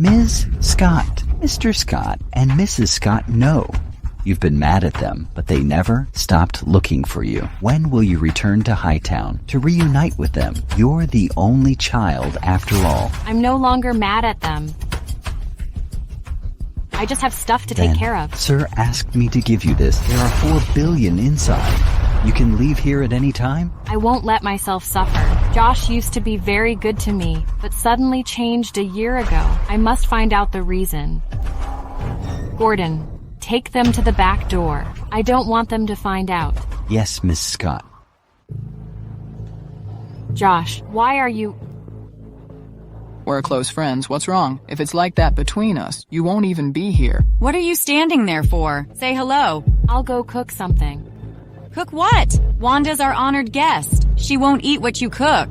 Ms. Scott, Mr. Scott, and Mrs. Scott know. You've been mad at them, but they never stopped looking for you. When will you return to Hightown to reunite with them? You're the only child after all. I'm no longer mad at them. I just have stuff to take care of. Sir asked me to give you this. There are 4 billion inside. You can leave here at any time? I won't let myself suffer. Josh used to be very good to me, but suddenly changed a year ago. I must find out the reason. Gordon, take them to the back door. I don't want them to find out. Yes, Miss Scott. Josh, why are you... We're close friends. What's wrong? If it's like that between us, you won't even be here. What are you standing there for? Say hello. I'll go cook something. Cook what? Wanda's our honored guest. She won't eat what you cook.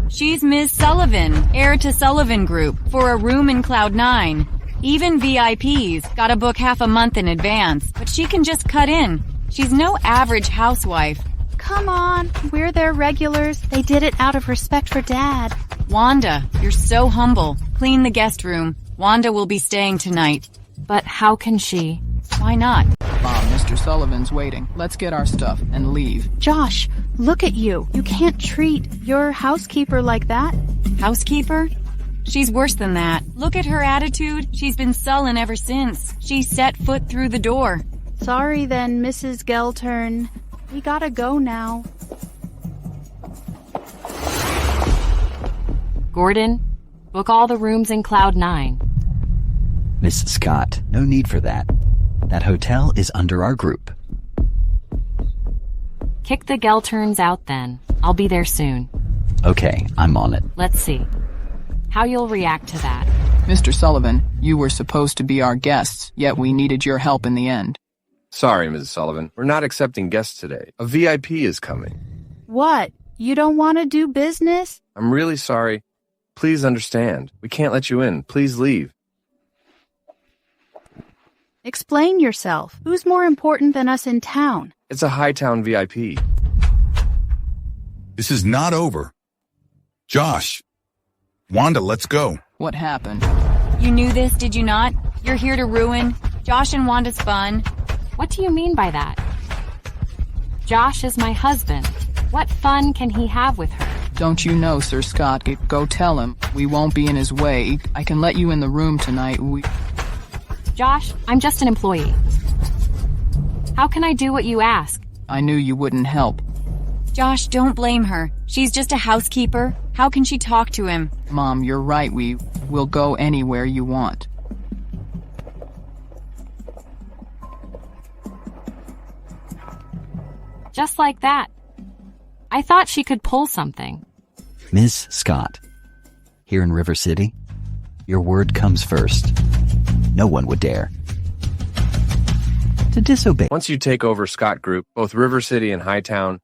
She's Ms. Sullivan, heir to Sullivan Group, for a room in Cloud 9. Even VIPs gotta book half a month in advance, but she can just cut in. She's no average housewife. Come on, we're their regulars. They did it out of respect for Dad. Wanda, you're so humble. Clean the guest room. Wanda will be staying tonight. But how can she? Why not? Mom, Mr. Sullivan's waiting. Let's get our stuff and leave. Josh, look at you. You can't treat your housekeeper like that. Housekeeper? She's worse than that. Look at her attitude. She's been sullen ever since. She set foot through the door. Sorry then, Mrs. Geltern. We gotta go now. Gordon, book all the rooms in Cloud 9. Miss Scott, no need for that. That hotel is under our group. Kick the Gelterns out then. I'll be there soon. Okay, I'm on it. Let's see how you'll react to that. Mr. Sullivan, you were supposed to be our guests, yet we needed your help in the end. Sorry, Mrs. Sullivan. We're not accepting guests today. A VIP is coming. What? You don't want to do business? I'm really sorry. Please understand. We can't let you in. Please leave. Explain yourself. Who's more important than us in town? It's a Hightown VIP. This is not over. Josh. Wanda, let's go. What happened? You knew this, did you not? You're here to ruin Josh and Wanda's fun. What do you mean by that? Josh is my husband. What fun can he have with her? Don't you know, Sir Scott? Go tell him. We won't be in his way. I can let you in the room tonight. Josh, I'm just an employee. How can I do what you ask? I knew you wouldn't help. Josh, don't blame her. She's just a housekeeper. How can she talk to him? Mom, you're right. We will go anywhere you want. Just like that. I thought she could pull something. Ms. Scott, here in River City, your word comes first. No one would dare to disobey. Once you take over Scott Group, both River City and Hightown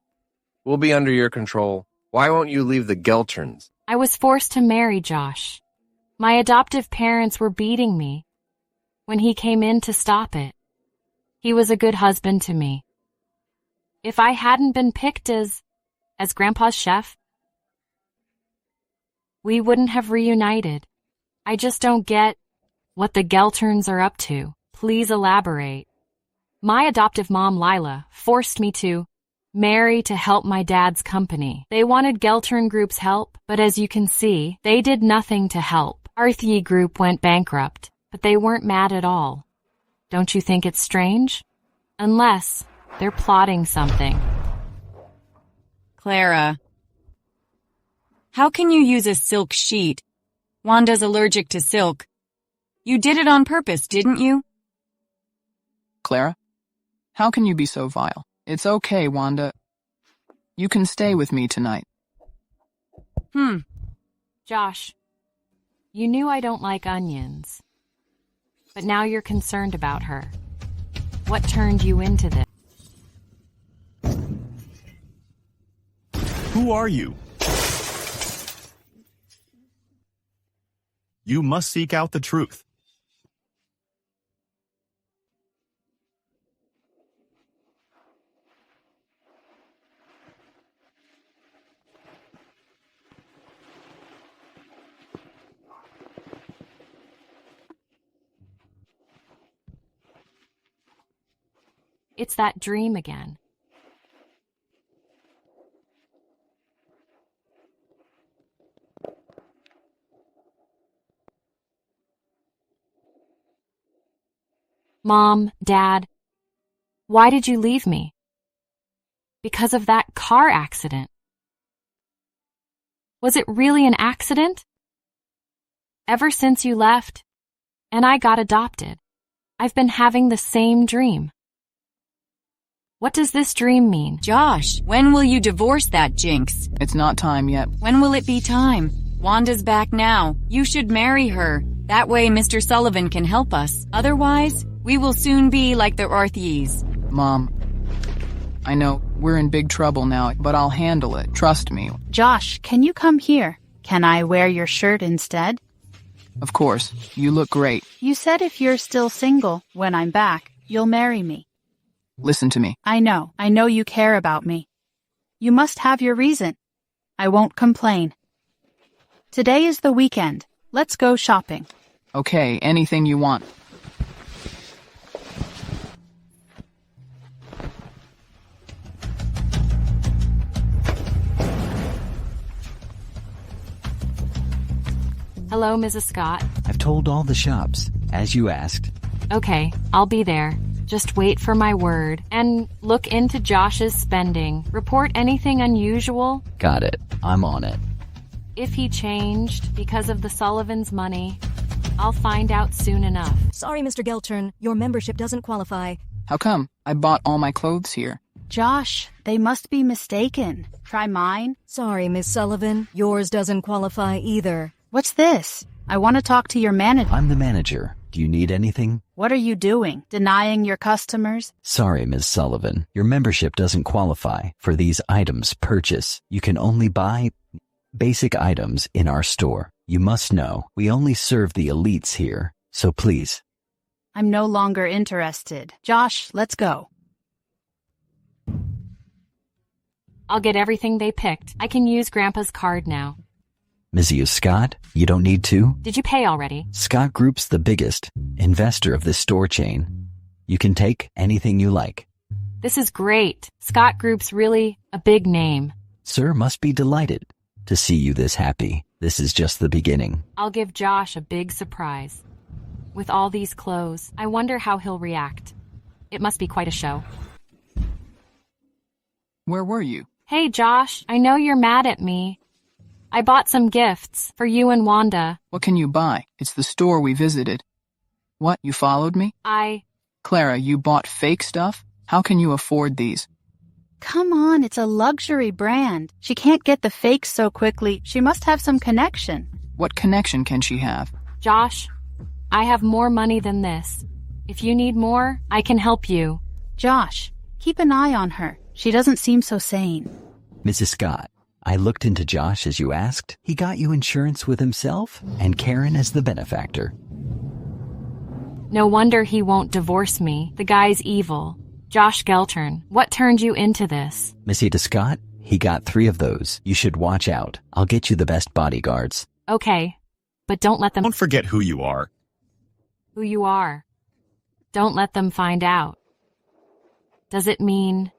will be under your control. Why won't you leave the Gelterns? I was forced to marry Josh. My adoptive parents were beating me when he came in to stop it. He was a good husband to me. If I hadn't been picked as Grandpa's chef, we wouldn't have reunited. I just don't get what the Gelterns are up to. Please elaborate. My adoptive mom, Lila, forced me to marry to help my dad's company. They wanted Geltern Group's help, but as you can see, they did nothing to help. Arthye Group went bankrupt, but they weren't mad at all. Don't you think it's strange? Unless they're plotting something. Clara. How can you use a silk sheet? Wanda's allergic to silk. You did it on purpose, didn't you? Clara? How can you be so vile? It's okay, Wanda. You can stay with me tonight. Josh, you knew I don't like onions. But now you're concerned about her. What turned you into this? Who are you? You must seek out the truth. It's that dream again. Mom, Dad, why did you leave me? Because of that car accident. Was it really an accident? Ever since you left, and I got adopted, I've been having the same dream. What does this dream mean? Josh, when will you divorce that jinx? It's not time yet. When will it be time? Wanda's back now. You should marry her. That way Mr. Sullivan can help us. Otherwise, we will soon be like the Orthies. Mom, I know we're in big trouble now, but I'll handle it. Trust me. Josh, can you come here? Can I wear your shirt instead? Of course. You look great. You said if you're still single, when I'm back, you'll marry me. Listen to me. I know you care about me. You must have your reason. I won't complain. Today is the weekend. Let's go shopping. Okay, anything you want. Hello, Mrs. Scott. I've told all the shops, as you asked. Okay, I'll be there. Just wait for my word. And look into Josh's spending. Report anything unusual. Got it. I'm on it. If he changed because of the Sullivan's money, I'll find out soon enough. Sorry, Mr. Geltern, your membership doesn't qualify. How come? I bought all my clothes here. Josh, they must be mistaken. Try mine. Sorry, Miss Sullivan, yours doesn't qualify either. What's this? I want to talk to your manager. I'm the manager. Do you need anything? What are you doing? Denying your customers? Sorry, Ms. Sullivan. Your membership doesn't qualify for these items purchase. You can only buy basic items in our store. You must know, we only serve the elites here, so please. I'm no longer interested. Josh, let's go. I'll get everything they picked. I can use Grandpa's card now. Mrs. Scott, you don't need to? Did you pay already? Scott Group's the biggest investor of this store chain. You can take anything you like. This is great. Scott Group's really a big name. Sir must be delighted to see you this happy. This is just the beginning. I'll give Josh a big surprise. With all these clothes, I wonder how he'll react. It must be quite a show. Where were you? Hey, Josh, I know you're mad at me. I bought some gifts for you and Wanda. What can you buy? It's the store we visited. What, you followed me? Clara, you bought fake stuff? How can you afford these? Come on, it's a luxury brand. She can't get the fakes so quickly. She must have some connection. What connection can she have? Josh, I have more money than this. If you need more, I can help you. Josh, keep an eye on her. She doesn't seem so sane. Mrs. Scott, I looked into Josh as you asked. He got you insurance with himself and Karen as the benefactor. No wonder he won't divorce me. The guy's evil. Josh Geltern, what turned you into this? Mrs. Scott, he got 3 of those. You should watch out. I'll get you the best bodyguards. Okay, but don't let them... Don't forget who you are. Who you are. Don't let them find out. Does it mean...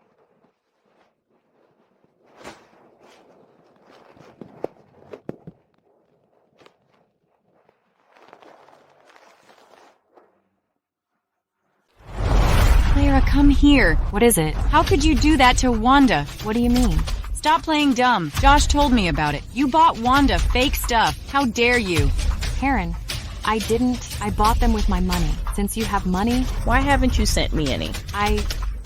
Clara, come here. What is it? How could you do that to Wanda? What do you mean? Stop playing dumb. Josh told me about it. You bought Wanda fake stuff. How dare you? Karen, I didn't. I bought them with my money. Since you have money... Why haven't you sent me any?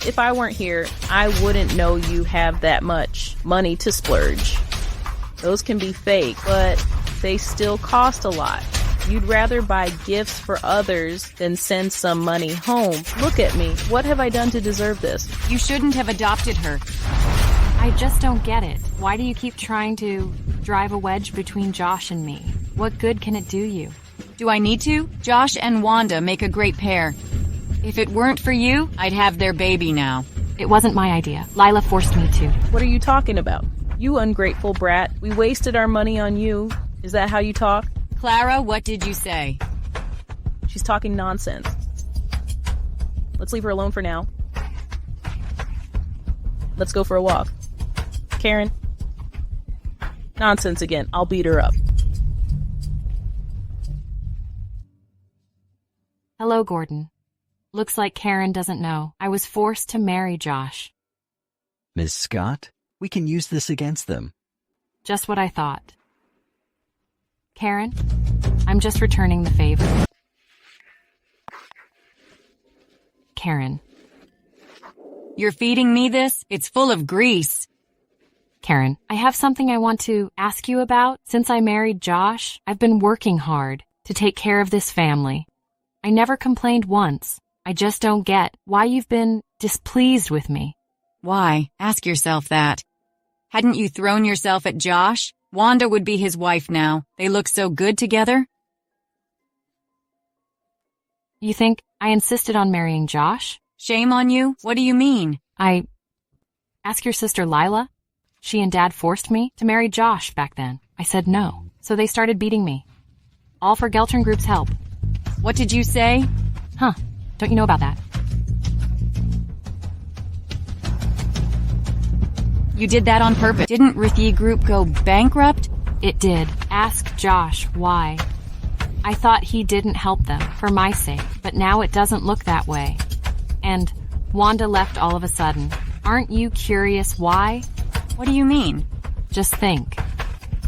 If I weren't here, I wouldn't know you have that much money to splurge. Those can be fake, but they still cost a lot. You'd rather buy gifts for others than send some money home. Look at me. What have I done to deserve this? You shouldn't have adopted her. I just don't get it. Why do you keep trying to drive a wedge between Josh and me? What good can it do you? Do I need to? Josh and Wanda make a great pair. If it weren't for you, I'd have their baby now. It wasn't my idea. Lila forced me to. What are you talking about? You ungrateful brat. We wasted our money on you. Is that how you talk? Clara, what did you say? She's talking nonsense. Let's leave her alone for now. Let's go for a walk. Karen? Nonsense again. I'll beat her up. Hello, Gordon. Looks like Karen doesn't know. I was forced to marry Josh. Miss Scott, we can use this against them. Just what I thought. Karen, I'm just returning the favor. Karen. You're feeding me this? It's full of grease. Karen, I have something I want to ask you about. Since I married Josh, I've been working hard to take care of this family. I never complained once. I just don't get why you've been displeased with me. Why? Ask yourself that. Hadn't you thrown yourself at Josh? Wanda would be his wife now. They look so good together. You think I insisted on marrying Josh? Shame on you? What do you mean? Ask your sister Lila. She and Dad forced me to marry Josh back then. I said no, so they started beating me. All for Geltern Group's help. What did you say? Huh, don't you know about that? You did that on purpose. Didn't Rithye Group go bankrupt? It did. Ask Josh why. I thought he didn't help them for my sake, but now it doesn't look that way. And Wanda left all of a sudden. Aren't you curious why? What do you mean? Just think.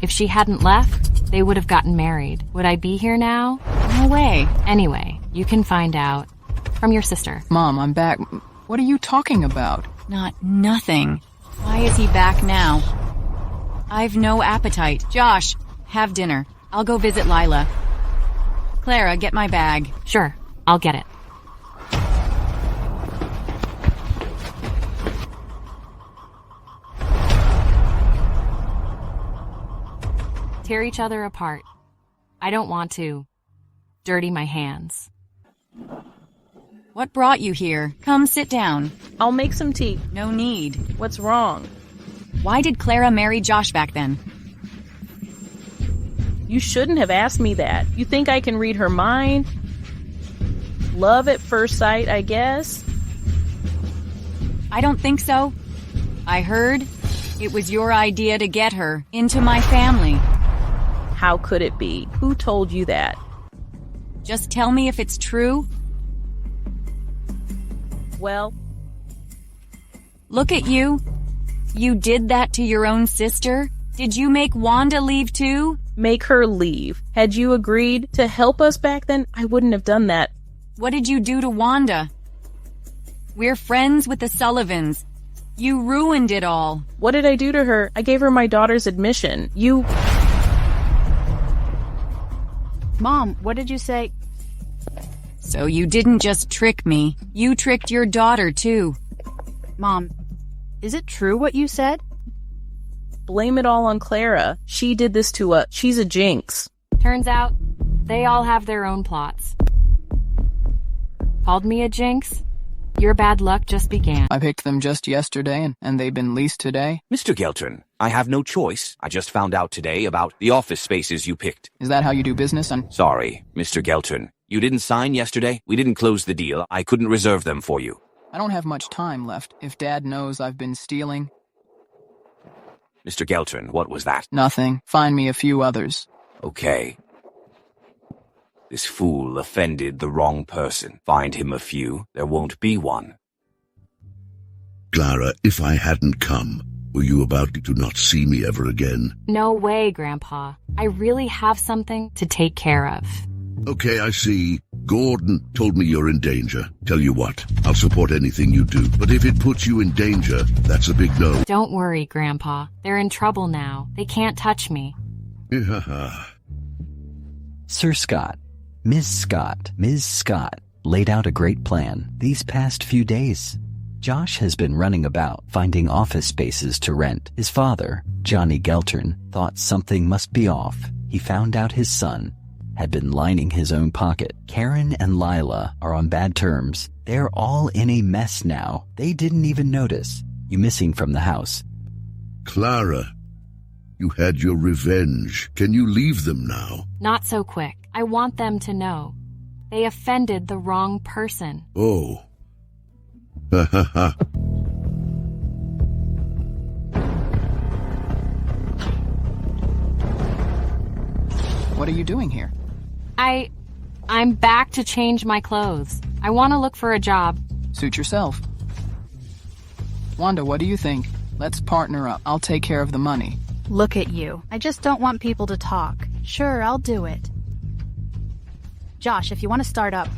If she hadn't left, they would have gotten married. Would I be here now? No way. Anyway, you can find out from your sister. Mom, I'm back. What are you talking about? Nothing. Why is he back now? I've no appetite. Josh, have dinner. I'll go visit Lila. Clara, get my bag. Sure, I'll get it. Tear each other apart. I don't want to dirty my hands. What brought you here? Come sit down. I'll make some tea. No need. What's wrong? Why did Clara marry Josh back then? You shouldn't have asked me that. You think I can read her mind? Love at first sight, I guess? I don't think so. I heard it was your idea to get her into my family. How could it be? Who told you that? Just tell me if it's true. Well, look at you. You did that to your own sister? Did you make Wanda leave too? make her leave. Had you agreed to help us back then, I wouldn't have done that. What did you do to Wanda? We're friends with the Sullivans. You ruined it all. What did I do to her? I gave her my daughter's admission. You... Mom, what did you say? So you didn't just trick me. You tricked your daughter, too. Mom, is it true what you said? Blame it all on Clara. She did this to us. She's a jinx. Turns out, they all have their own plots. Called me a jinx? Your bad luck just began. I picked them just yesterday, and they've been leased today. Mr. Geltern, I have no choice. I just found out today about the office spaces you picked. Is that how you do business? Sorry, Mr. Geltern. You didn't sign yesterday. We didn't close the deal. I couldn't reserve them for you. I don't have much time left. If Dad knows I've been stealing... Mr. Geltern, what was that? Nothing. Find me a few others. Okay. This fool offended the wrong person. Find him a few. There won't be one. Clara, if I hadn't come, were you about to not see me ever again? No way, Grandpa. I really have something to take care of. Okay, I see. Gordon told me you're in danger. Tell you what, I'll support anything you do. But if it puts you in danger, that's a big no. Don't worry, Grandpa. They're in trouble now. They can't touch me. Sir Scott, Ms. Scott laid out a great plan these past few days. Josh has been running about finding office spaces to rent. His father, Johnny Geltern, thought something must be off. He found out his son had been lining his own pocket. Karen and Lila are on bad terms. They're all in a mess now. They didn't even notice you missing from the house. Clara, you had your revenge. Can you leave them now? Not so quick. I want them to know. They offended the wrong person. Oh. Ha ha ha. What are you doing here? I'm back to change my clothes. I want to look for a job. Suit yourself. Wanda, what do you think? Let's partner up. I'll take care of the money. Look at you. I just don't want people to talk. Sure, I'll do it. Josh, if you want to start up.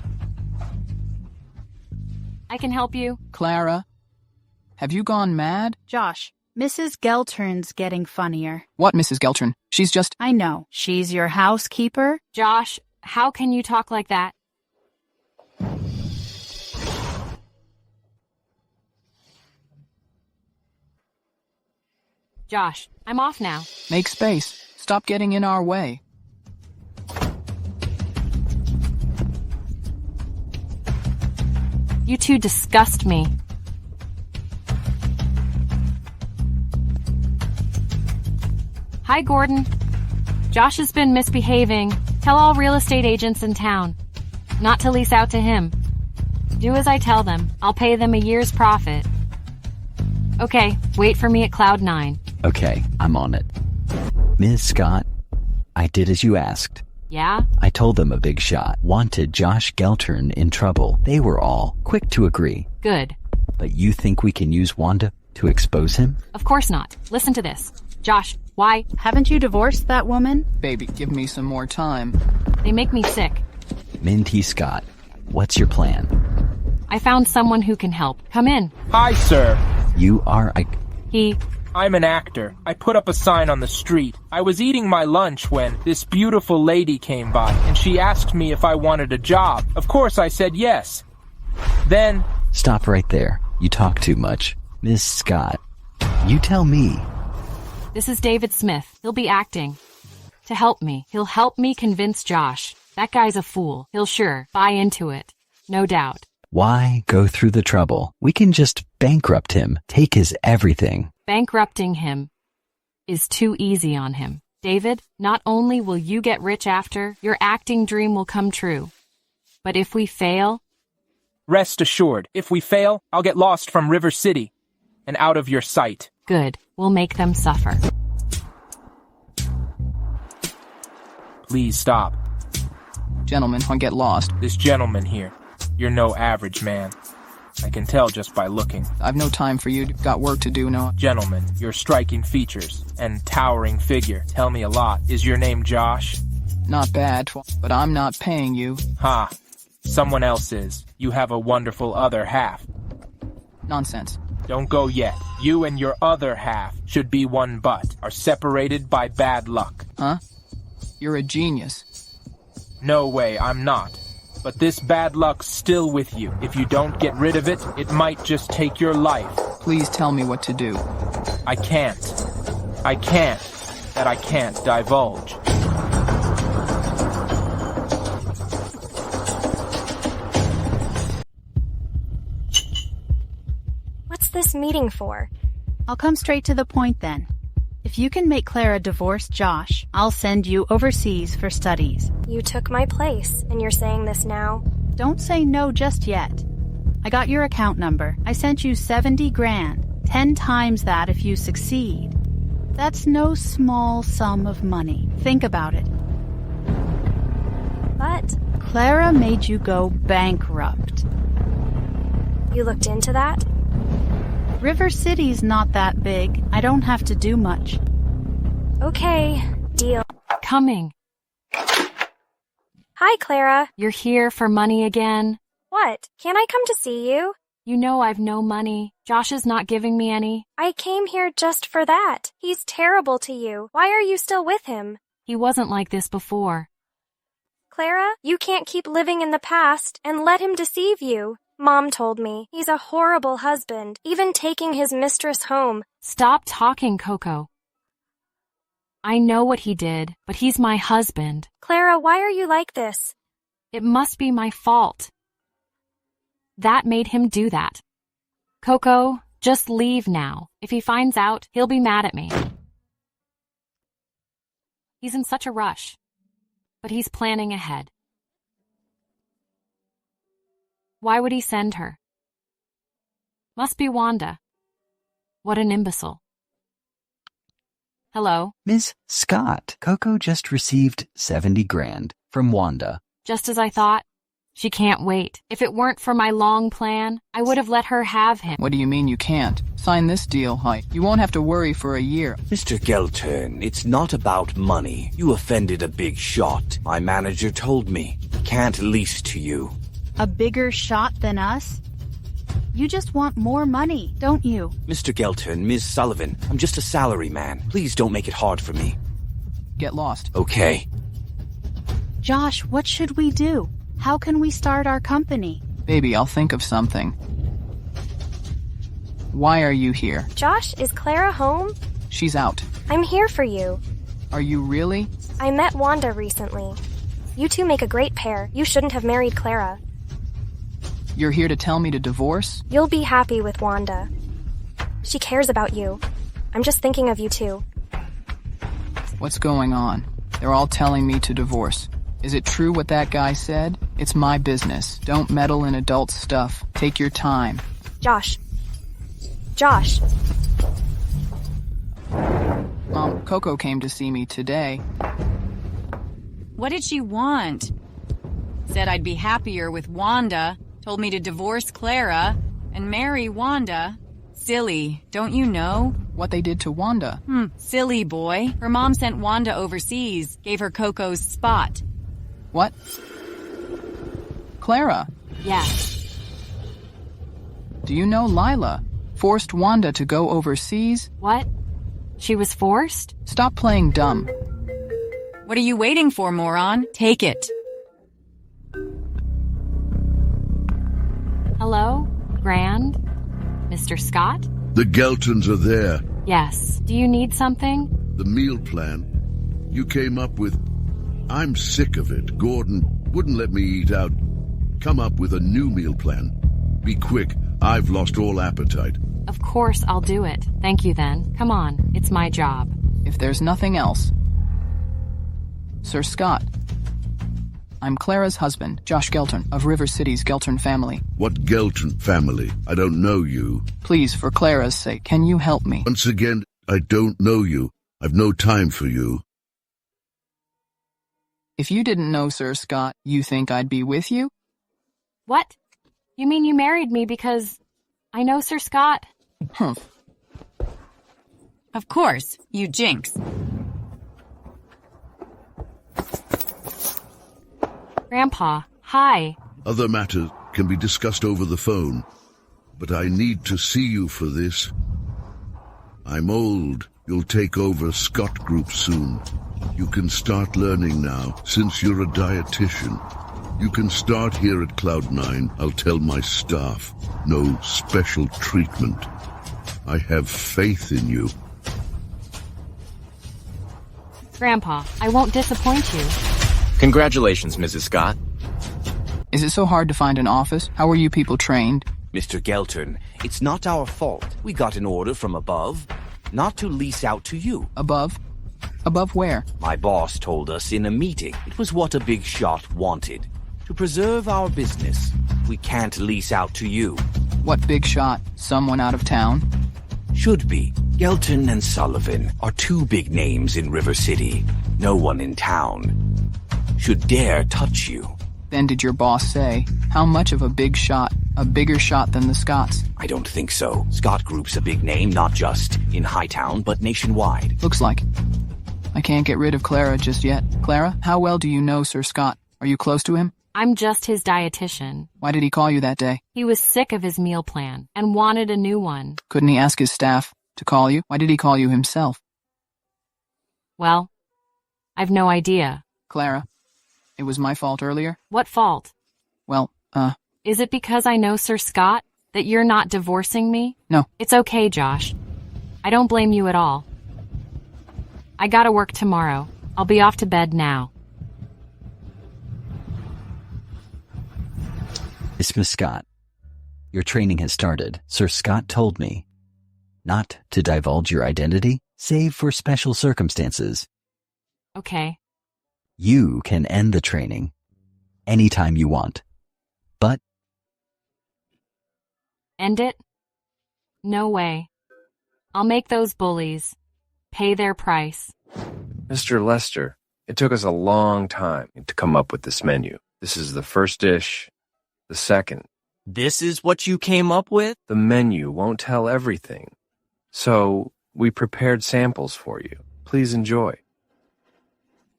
I can help you. Clara, have you gone mad? Josh, Mrs. Geltern's getting funnier. What, Mrs. Geltern? She's just... I know. She's your housekeeper. Josh, how can you talk like that? Josh, I'm off now. Make space. Stop getting in our way. You two disgust me. Hi, Gordon. Josh has been misbehaving. Tell all real estate agents in town not to lease out to him. Do as I tell them. I'll pay them a year's profit. Okay, wait for me at Cloud 9. Okay, I'm on it. Ms. Scott, I did as you asked. Yeah? I told them a big shot wanted Josh Geltern in trouble. They were all quick to agree. Good. But you think we can use Wanda to expose him? Of course not. Listen to this. Josh, why? Haven't you divorced that woman? Baby, give me some more time. They make me sick. Minty Scott, what's your plan? I found someone who can help. Come in. Hi, sir. You are I'm an actor. I put up a sign on the street. I was eating my lunch when this beautiful lady came by, and she asked me if I wanted a job. Of course, I said yes. Then... Stop right there. You talk too much. Miss Scott, you tell me. This is David Smith. He'll be acting. To help me. He'll help me convince Josh. That guy's a fool. He'll sure buy into it. No doubt. Why go through the trouble? We can just bankrupt him, take his everything. Bankrupting him is too easy on him. David, not only will you get rich after, your acting dream will come true. But if we fail... Rest assured, if we fail, I'll get lost from River City and out of your sight. Good. We'll make them suffer. Please stop. Gentlemen, I'll get lost. This gentleman here, you're no average man. I can tell just by looking. I've no time for you. Got work to do, Noah. Gentlemen, your striking features and towering figure tell me a lot. Is your name Josh? Not bad, but I'm not paying you. Ha. Someone else is. You have a wonderful other half. Nonsense. Don't go yet. You and your other half should be one but are separated by bad luck. Huh? You're a genius. No way, I'm not. But this bad luck's still with you. If you don't get rid of it, it might just take your life. Please tell me what to do. I can't. I can't. That I can't divulge. What's this meeting for? I'll come straight to the point then. If you can make Clara divorce Josh, I'll send you overseas for studies. You took my place, and you're saying this now? Don't say no just yet. I got your account number. I sent you 70 grand. 10 times that if you succeed. That's no small sum of money. Think about it. But... Clara made you go bankrupt. You looked into that? River City's not that big. I don't have to do much. Okay, deal. Coming. Hi, Clara. You're here for money again? What? Can't I come to see you? You know I've no money. Josh is not giving me any. I came here just for that. He's terrible to you. Why are you still with him? He wasn't like this before. Clara, you can't keep living in the past and let him deceive you. Mom told me he's a horrible husband, even taking his mistress home. Stop talking, Coco. I know what he did, but he's my husband. Clara, why are you like this? It must be my fault. That made him do that. Coco, just leave now. If he finds out, he'll be mad at me. He's in such a rush, but he's planning ahead. Why would he send her? Must be Wanda. What an imbecile. Hello. Ms. Scott, Coco just received 70 grand from Wanda. Just as I thought. She can't wait. If it weren't for my long plan, I would have let her have him. What do you mean you can't? Sign this deal, Height. You won't have to worry for a year. Mr. Geltern, it's not about money. You offended a big shot. My manager told me. Can't lease to you. A bigger shot than us? You just want more money, don't you? Mr. Geltern, Ms. Sullivan, I'm just a salary man. Please don't make it hard for me. Get lost. Okay. Josh, what should we do? How can we start our company? Baby, I'll think of something. Why are you here? Josh, is Clara home? She's out. I'm here for you. Are you really? I met Wanda recently. You two make a great pair. You shouldn't have married Clara. You're here to tell me to divorce? You'll be happy with Wanda. She cares about you. I'm just thinking of you too. What's going on? They're all telling me to divorce. Is it true what that guy said? It's my business. Don't meddle in adult stuff. Take your time. Josh. Josh. Mom, Coco came to see me today. What did she want? Said I'd be happier with Wanda, told me to divorce Clara, and marry Wanda. Silly, don't you know? What they did to Wanda? Silly boy. Her mom sent Wanda overseas, gave her Coco's spot. What? Clara? Yeah. Do you know Lila forced Wanda to go overseas? What? She was forced? Stop playing dumb. What are you waiting for, moron? Take it. Hello? Grand? Mr. Scott? The Geltons are there. Yes. Do you need something? The meal plan you came up with. I'm sick of it. Gordon wouldn't let me eat out. Come up with a new meal plan. Be quick. I've lost all appetite. Of course I'll do it. Thank you then. Come on. It's my job. If there's nothing else. Sir Scott. I'm Clara's husband, Josh Geltern, of River City's Geltern family. What Geltern family? I don't know you. Please, for Clara's sake, can you help me? Once again, I don't know you. I've no time for you. If you didn't know Sir Scott, you think I'd be with you? What? You mean you married me because I know Sir Scott? Humph. Of course, you jinx. Grandpa, hi. Other matters can be discussed over the phone, but I need to see you for this. I'm old. You'll take over Scott Group soon. You can start learning now, since you're a dietitian. You can start here at Cloud9. I'll tell my staff. No special treatment. I have faith in you. Grandpa, I won't disappoint you. Congratulations, Mrs. Scott. Is it so hard to find an office? How are you people trained? Mr. Geltern, it's not our fault. We got an order from above, not to lease out to you. Above? Above where? My boss told us in a meeting it was what a big shot wanted. To preserve our business, we can't lease out to you. What big shot? Someone out of town? Should be. Geltern and Sullivan are two big names in River City. No one in town should dare touch you. Then did your boss say, how much of a big shot, a bigger shot than the Scotts? I don't think so. Scott Group's a big name, not just in Hightown, but nationwide. Looks like. I can't get rid of Clara just yet. Clara, how well do you know Sir Scott? Are you close to him? I'm just his dietitian. Why did he call you that day? He was sick of his meal plan and wanted a new one. Couldn't he ask his staff to call you? Why did he call you himself? Well, I've no idea. Clara, it was my fault earlier. What fault? Well, Is it because I know Sir Scott that you're not divorcing me? No. It's okay, Josh. I don't blame you at all. I gotta work tomorrow. I'll be off to bed now. Miss Scott, your training has started. Sir Scott told me not to divulge your identity, save for special circumstances. Okay. You can end the training anytime you want. But End it? No way. I'll make those bullies pay their price. Mr. Lester, it took us a long time to come up with this menu. This is the first dish, the second. This is what you came up with? The menu won't tell everything. So we prepared samples for you. Please enjoy.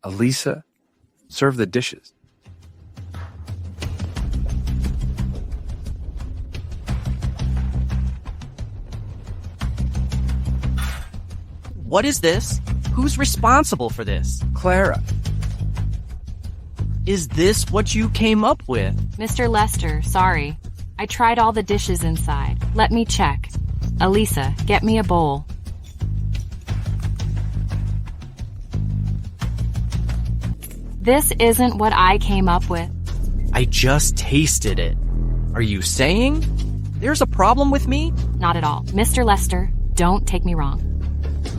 Elisa, serve the dishes. What is this? Who's responsible for this? Clara. Is this what you came up with? Mr. Lester, sorry. I tried all the dishes inside. Let me check. Elisa, get me a bowl. This isn't what I came up with. I just tasted it. Are you saying there's a problem with me? Not at all. Mr. Lester, don't take me wrong.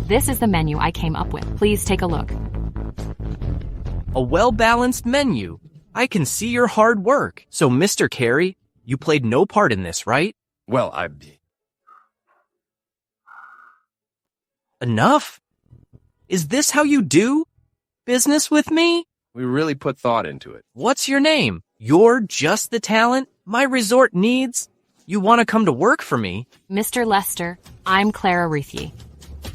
This is the menu I came up with. Please take a look. A well-balanced menu. I can see your hard work. So, Mr. Carey, you played no part in this, right? Well, Enough? Is this how you do business with me? We really put thought into it. What's your name? You're just the talent my resort needs? You want to come to work for me? Mr. Lester, I'm Clara Ruthie.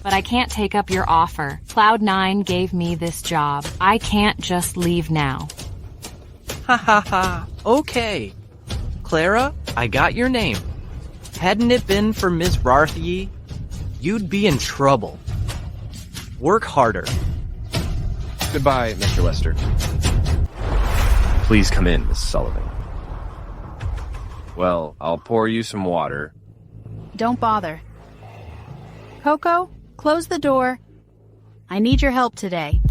But I can't take up your offer. Cloud9 gave me this job. I can't just leave now. Ha ha ha. Okay. Clara, I got your name. Hadn't it been for Ms. Rarthy, you'd be in trouble. Work harder. Goodbye, Mr. Lester. Please come in, Miss Sullivan. Well, I'll pour you some water. Don't bother. Coco, close the door. I need your help today.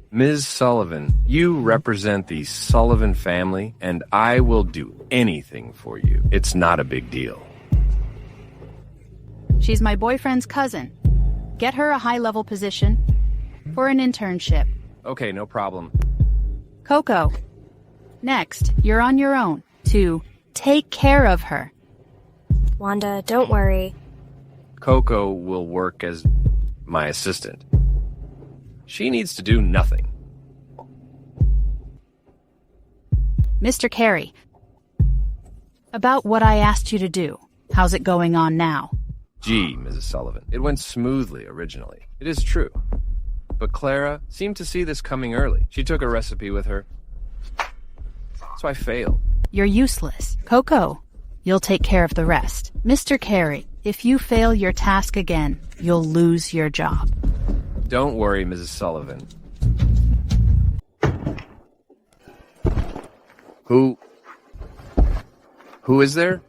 Ms. Sullivan, you represent the Sullivan family, and I will do anything for you. It's not a big deal. She's my boyfriend's cousin. Get her a high-level position for an internship. Okay, no problem. Coco, next, you're on your own to take care of her. Wanda, don't worry. Coco will work as my assistant. She needs to do nothing. Mr. Carey, about what I asked you to do. How's it going on now? Gee, Mrs. Sullivan, it went smoothly originally. It is true. But Clara seemed to see this coming early. She took a recipe with her. So I failed. You're useless. Coco, you'll take care of the rest. Mr. Carey, if you fail your task again, you'll lose your job. Don't worry, Mrs. Sullivan. Who is there?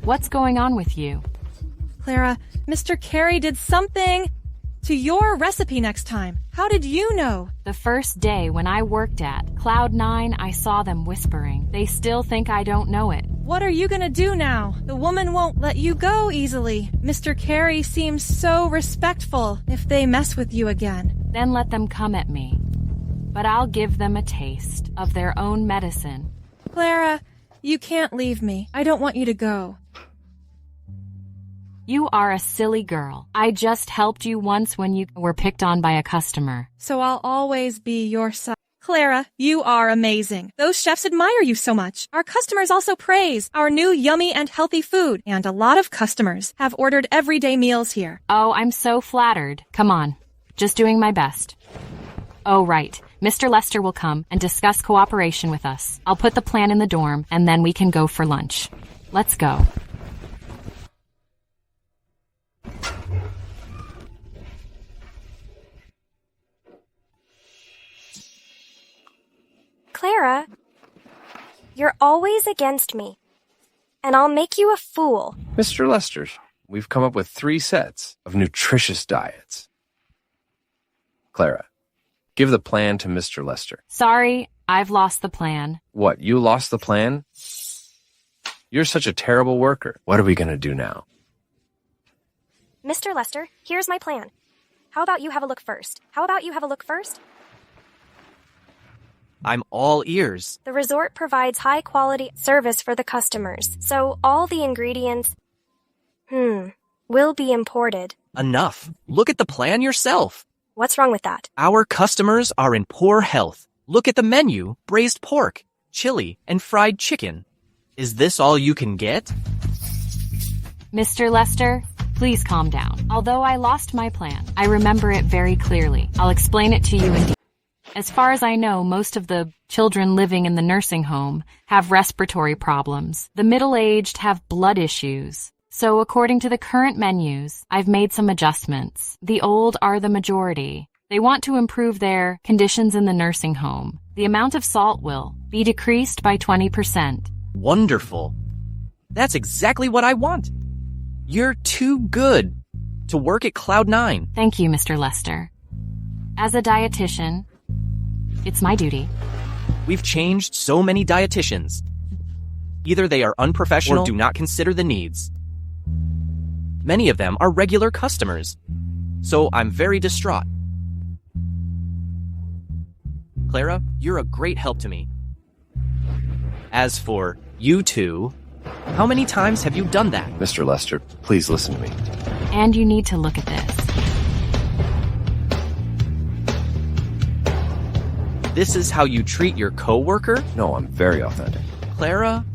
What's going on with you? Clara, Mr. Carey did something to your recipe next time. How did you know? The first day when I worked at Cloud9, I saw them whispering. They still think I don't know it. What are you gonna do now? The woman won't let you go easily. Mr. Carey seems so respectful if they mess with you again. Then let them come at me. But I'll give them a taste of their own medicine. Clara, you can't leave me. I don't want you to go. You are a silly girl. I just helped you once when you were picked on by a customer. So I'll always be your side. Clara, you are amazing. Those chefs admire you so much. Our customers also praise our new yummy and healthy food. And a lot of customers have ordered everyday meals here. Oh, I'm so flattered. Come on. Just doing my best. Oh, right. Mr. Lester will come and discuss cooperation with us. I'll put the plan in the dorm, and then we can go for lunch. Let's go. Clara, you're always against me. And I'll make you a fool. Mr. Lester, we've come up with 3 sets of nutritious diets. Clara, give the plan to Mr. Lester. Sorry, I've lost the plan. What, you lost the plan? You're such a terrible worker. What are we going to do now? Mr. Lester, here's my plan. How about you have a look first? I'm all ears. The resort provides high-quality service for the customers, so all the ingredients, will be imported. Enough. Look at the plan yourself. What's wrong with that? Our customers are in poor health. Look at the menu. Braised pork, chili, and fried chicken. Is this all you can get? Mr. Lester, please calm down. Although I lost my plan, I remember it very clearly. I'll explain it to you in detail. As far as I know, most of the children living in the nursing home have respiratory problems. The middle-aged have blood issues. So according to the current menus, I've made some adjustments. The old are the majority. They want to improve their conditions in the nursing home. The amount of salt will be decreased by 20%. Wonderful. That's exactly what I want. You're too good to work at Cloud9. Thank you, Mr. Lester. As a dietitian, it's my duty. We've changed so many dietitians. Either they are unprofessional or do not consider the needs. Many of them are regular customers, so I'm very distraught. Clara, you're a great help to me. As for you two, how many times have you done that? Mr. Lester, please listen to me. And you need to look at this. This is how you treat your coworker? No, I'm very authentic. Clara,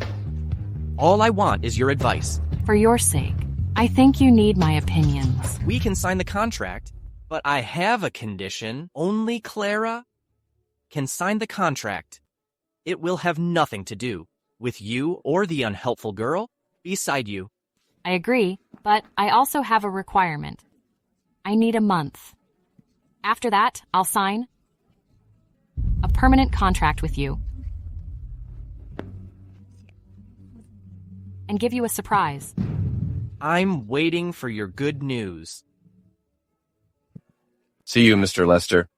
all I want is your advice. For your sake, I think you need my opinions. We can sign the contract, but I have a condition. Only Clara can sign the contract. It will have nothing to do with you or the unhelpful girl beside you. I agree, but I also have a requirement. I need a month. After that, I'll sign a permanent contract with you and give you a surprise. I'm waiting for your good news. See you, Mr. Lester.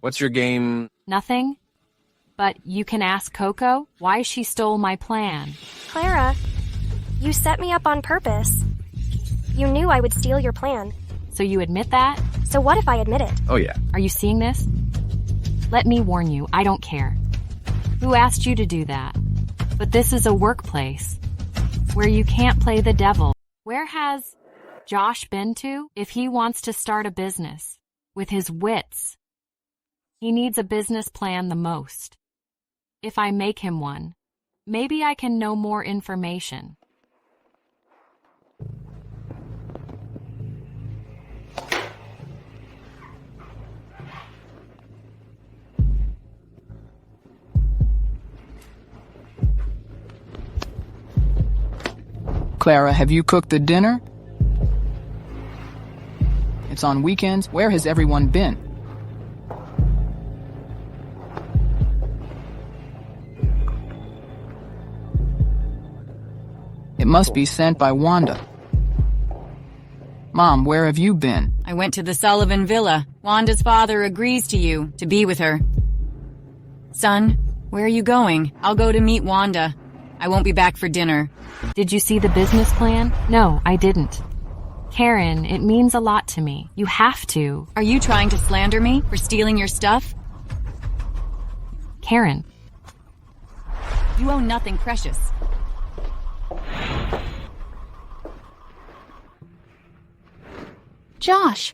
What's your game? Nothing. But you can ask Coco why she stole my plan. Clara, you set me up on purpose. You knew I would steal your plan. So you admit that? So what if I admit it? Oh, yeah. Are you seeing this? Let me warn you, I don't care. Who asked you to do that? But this is a workplace where you can't play the devil. Where has Josh been to? If he wants to start a business with his wits, he needs a business plan the most. If I make him one, maybe I can know more information. Clara, have you cooked the dinner? It's on weekends. Where has everyone been? It must be sent by Wanda. Mom, where have you been? I went to the Sullivan Villa. Wanda's father agrees to be with her. Son, where are you going? I'll go to meet Wanda. I won't be back for dinner. Did you see the business plan? No, I didn't. Karen, it means a lot to me. You have to. Are you trying to slander me for stealing your stuff? Karen. You own nothing precious. Josh,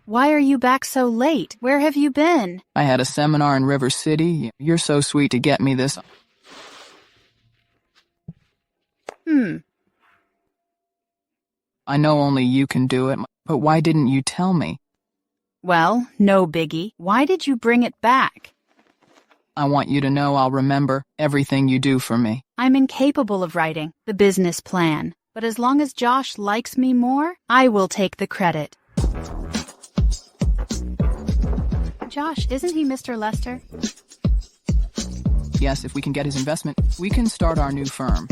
why are you back so late? Where have you been? I had a seminar in River City. You're so sweet to get me this. I know only you can do it, but why didn't you tell me? Well, no biggie. Why did you bring it back? I want you to know I'll remember everything you do for me. I'm incapable of writing the business plan, but as long as Josh likes me more, I will take the credit. Josh, isn't he Mr. Lester? Yes, if we can get his investment, we can start our new firm.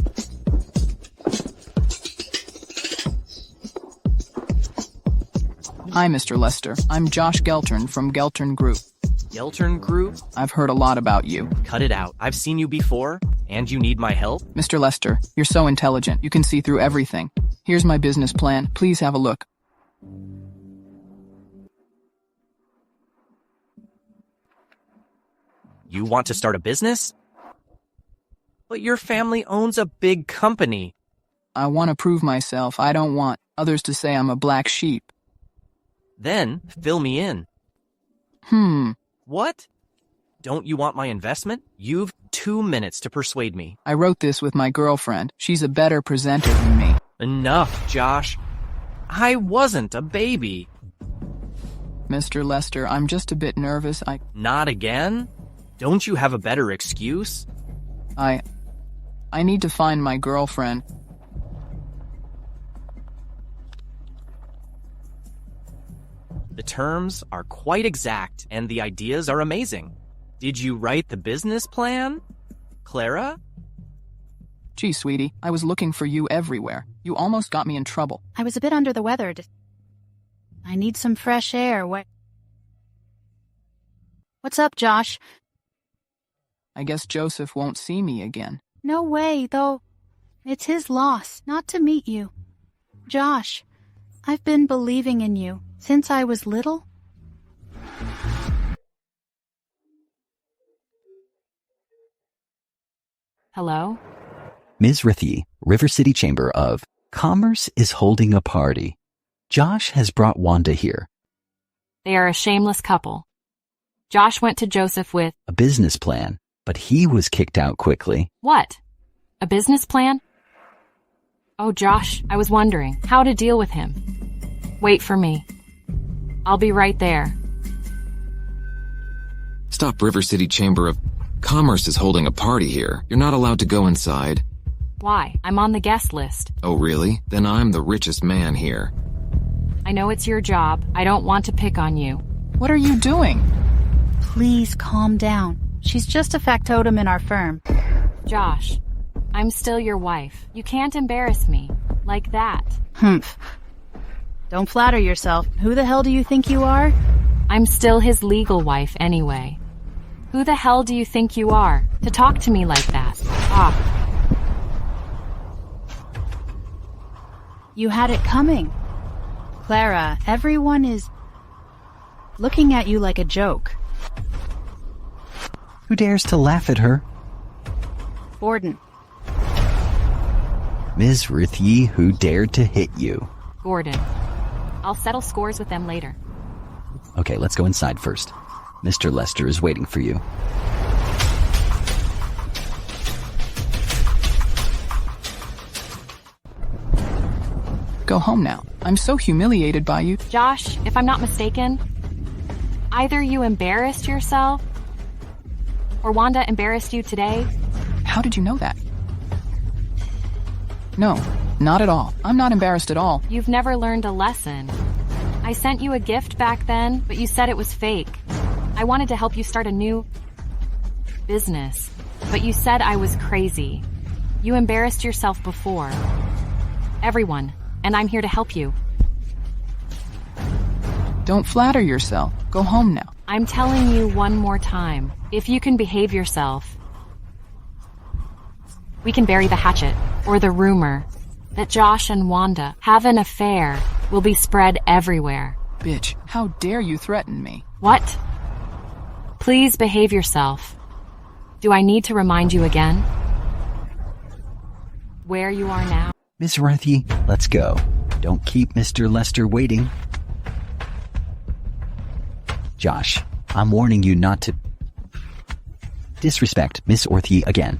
Hi, Mr. Lester. I'm Josh Geltern from Geltern Group. Geltern Group? I've heard a lot about you. Cut it out. I've seen you before, and you need my help? Mr. Lester, you're so intelligent. You can see through everything. Here's my business plan. Please have a look. You want to start a business? But your family owns a big company. I want to prove myself. I don't want others to say I'm a black sheep. Then, fill me in. What? Don't you want my investment? You've 2 minutes to persuade me. I wrote this with my girlfriend. She's a better presenter than me. Enough, Josh. I wasn't a baby. Mr. Lester, I'm just a bit nervous. Not again? Don't you have a better excuse? I need to find my girlfriend. The terms are quite exact, and the ideas are amazing. Did you write the business plan, Clara? Gee, sweetie, I was looking for you everywhere. You almost got me in trouble. I was a bit under the weather. I need some fresh air. What's up, Josh? I guess Joseph won't see me again. No way, though. It's his loss, not to meet you. Josh, I've been believing in you since I was little. Hello? Ms. Rithie, River City Chamber of Commerce is holding a party. Josh has brought Wanda here. They are a shameless couple. Josh went to Joseph with a business plan, but he was kicked out quickly. What? A business plan? Oh, Josh, I was wondering how to deal with him. Wait for me. I'll be right there. Stop, River City Chamber of Commerce is holding a party here. You're not allowed to go inside. Why? I'm on the guest list. Oh, really? Then I'm the richest man here. I know it's your job. I don't want to pick on you. What are you doing? Please calm down. She's just a factotum in our firm. Josh, I'm still your wife. You can't embarrass me like that. Humph. Don't flatter yourself. Who the hell do you think you are? I'm still his legal wife anyway. Who the hell do you think you are to talk to me like that? You had it coming. Clara, everyone is looking at you like a joke. Who dares to laugh at her? Gordon. Ms. Rithie, who dared to hit you? Gordon. I'll settle scores with them later. Okay, let's go inside first. Mr. Lester is waiting for you. Go home now. I'm so humiliated by you. Josh, if I'm not mistaken, either you embarrassed yourself or Wanda embarrassed you today. How did you know that? No, not at all. I'm not embarrassed at all. You've never learned a lesson. I sent you a gift back then, but you said it was fake. I wanted to help you start a new business, but you said I was crazy. You embarrassed yourself before. Everyone, and I'm here to help you. Don't flatter yourself. Go home now. I'm telling you one more time. If you can behave yourself, we can bury the hatchet, or the rumor that Josh and Wanda have an affair will be spread everywhere. Bitch, how dare you threaten me? What? Please behave yourself. Do I need to remind you again? Where you are now? Miss Rithie, let's go. Don't keep Mr. Lester waiting. Josh, I'm warning you not to disrespect Miss Rithie again.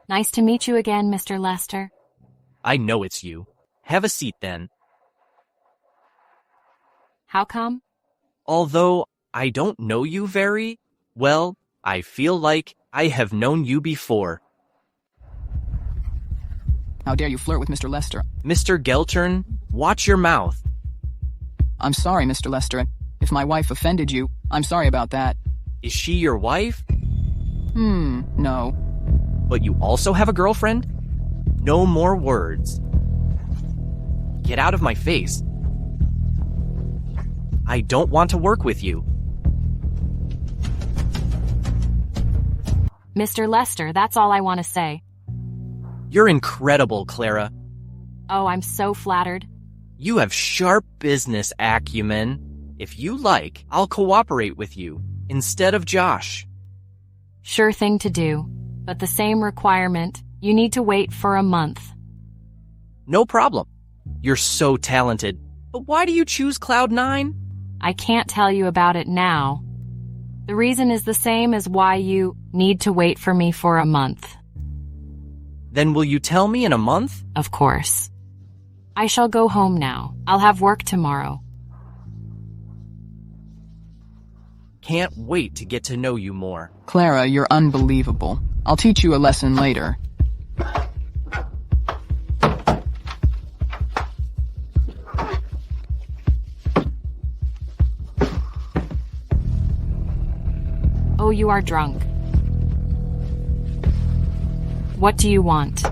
Nice to meet you again, Mr. Lester. I know it's you. Have a seat then. How come? Although I don't know you very well, I feel like I have known you before. How dare you flirt with Mr. Lester? Mr. Geltern, watch your mouth. I'm sorry, Mr. Lester. If my wife offended you, I'm sorry about that. Is she your wife? No. But you also have a girlfriend? No more words. Get out of my face. I don't want to work with you. Mr. Lester, that's all I want to say. You're incredible, Clara. Oh, I'm so flattered. You have sharp business acumen. If you like, I'll cooperate with you instead of Josh. Sure thing to do, but the same requirement. You need to wait for a month. No problem. You're so talented. But why do you choose Cloud9? I can't tell you about it now. The reason is the same as why you need to wait for me for a month. Then will you tell me in a month? Of course. I shall go home now. I'll have work tomorrow. Can't wait to get to know you more. Clara, you're unbelievable. I'll teach you a lesson later. Oh, you are drunk. What do you want?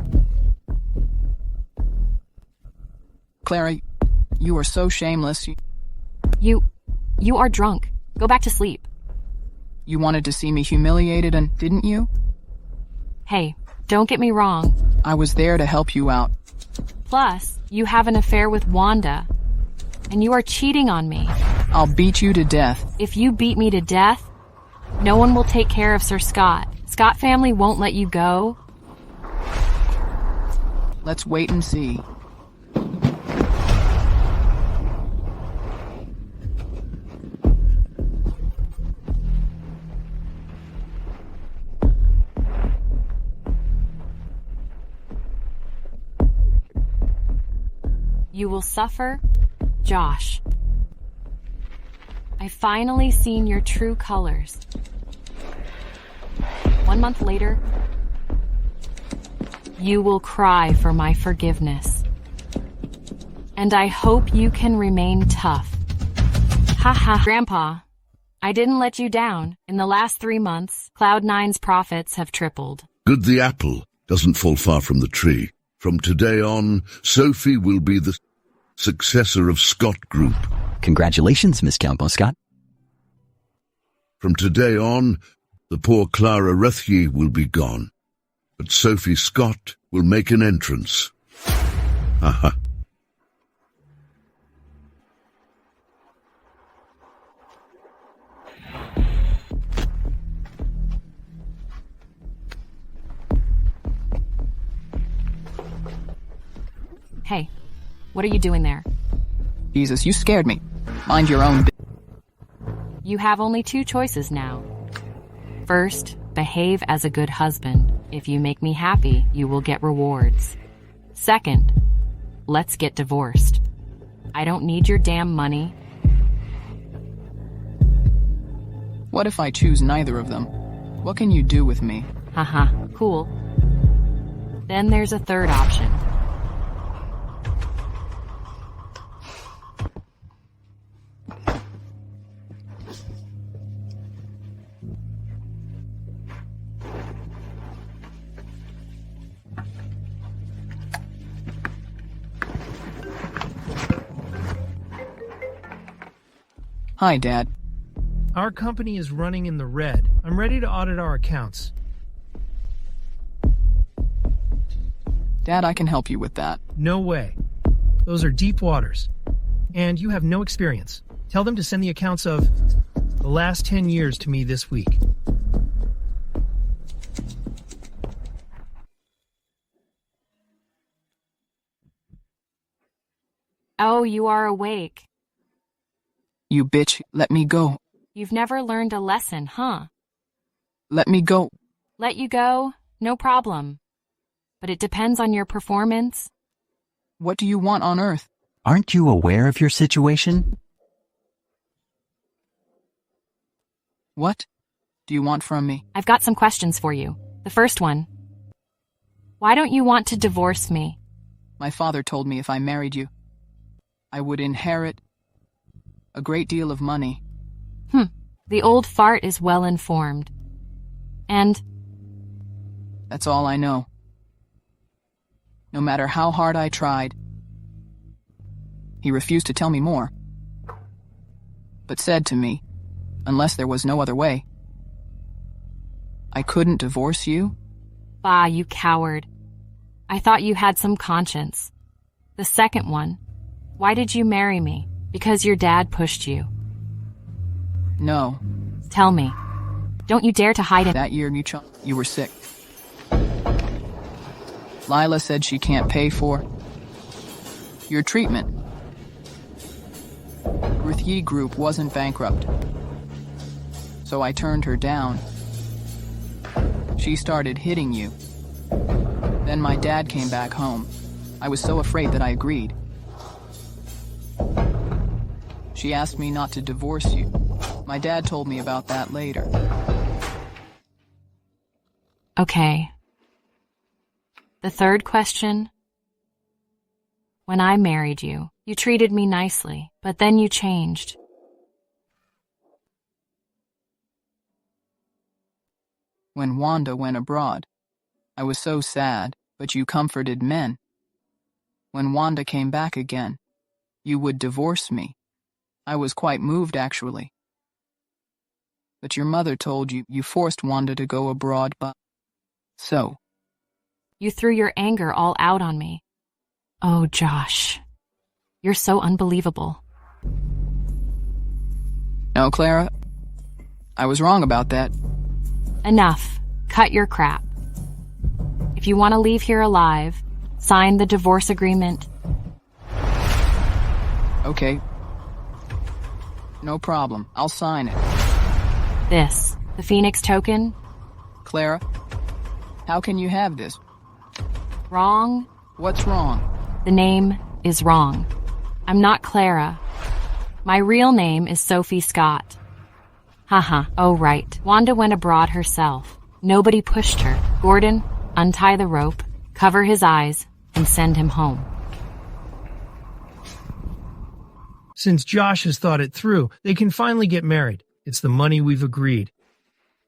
Clara, you are so shameless. You are drunk. Go back to sleep. You wanted to see me humiliated, and didn't you? Hey, don't get me wrong. I was there to help you out. Plus, you have an affair with Wanda. And you are cheating on me. I'll beat you to death. If you beat me to death, no one will take care of Sir Scott. Scott family won't let you go. Let's wait and see. You will suffer, Josh. I've finally seen your true colors. 1 month later, you will cry for my forgiveness. And I hope you can remain tough. Haha, Grandpa, I didn't let you down. In the last 3 months, Cloud9's profits have tripled. Good the apple doesn't fall far from the tree. From today on, Sophie will be the successor of Scott Group. Congratulations, Miss Calmo Scott. From today on, the poor Clara Rethye will be gone. But Sophie Scott will make an entrance. Haha. Hey, what are you doing there? Jesus, you scared me. Mind your own business. You have only 2 choices now. First, behave as a good husband. If you make me happy, you will get rewards. Second, let's get divorced. I don't need your damn money. What if I choose neither of them? What can you do with me? Haha, cool. Then there's a third option. Hi, Dad. Our company is running in the red. I'm ready to audit our accounts. Dad, I can help you with that. No way. Those are deep waters. And you have no experience. Tell them to send the accounts of the last 10 years to me this week. Oh, you are awake. You bitch, let me go. You've never learned a lesson, huh? Let me go. Let you go? No problem. But it depends on your performance. What do you want on Earth? Aren't you aware of your situation? What do you want from me? I've got some questions for you. The first one. Why don't you want to divorce me? My father told me if I married you, I would inherit a great deal of money. The old fart is well informed. And? That's all I know. No matter how hard I tried, he refused to tell me more, but said to me, unless there was no other way, I couldn't divorce you. Bah, you coward. I thought you had some conscience. The second one. Why did you marry me? Because your dad pushed you. No. Tell me. Don't you dare to hide it. That year you were sick. Lila said she can't pay for your treatment. Ruth Yi Group wasn't bankrupt. So I turned her down. She started hitting you. Then my dad came back home. I was so afraid that I agreed. She asked me not to divorce you. My dad told me about that later. Okay. The third question. When I married you, you treated me nicely, but then you changed. When Wanda went abroad, I was so sad, but you comforted men. When Wanda came back again, you would divorce me. I was quite moved, actually. But your mother told you forced Wanda to go abroad, but... So. You threw your anger all out on me. Oh, Josh. You're so unbelievable. No, Clara. I was wrong about that. Enough. Cut your crap. If you want to leave here alive, sign the divorce agreement. Okay. No problem. I'll sign it. This, the Phoenix token? Clara, how can you have this? Wrong? What's wrong? The name is wrong. I'm not Clara. My real name is Sophie Scott. Haha, oh right. Wanda went abroad herself. Nobody pushed her. Gordon, untie the rope, cover his eyes, and send him home. Since Josh has thought it through, they can finally get married. It's the money we've agreed.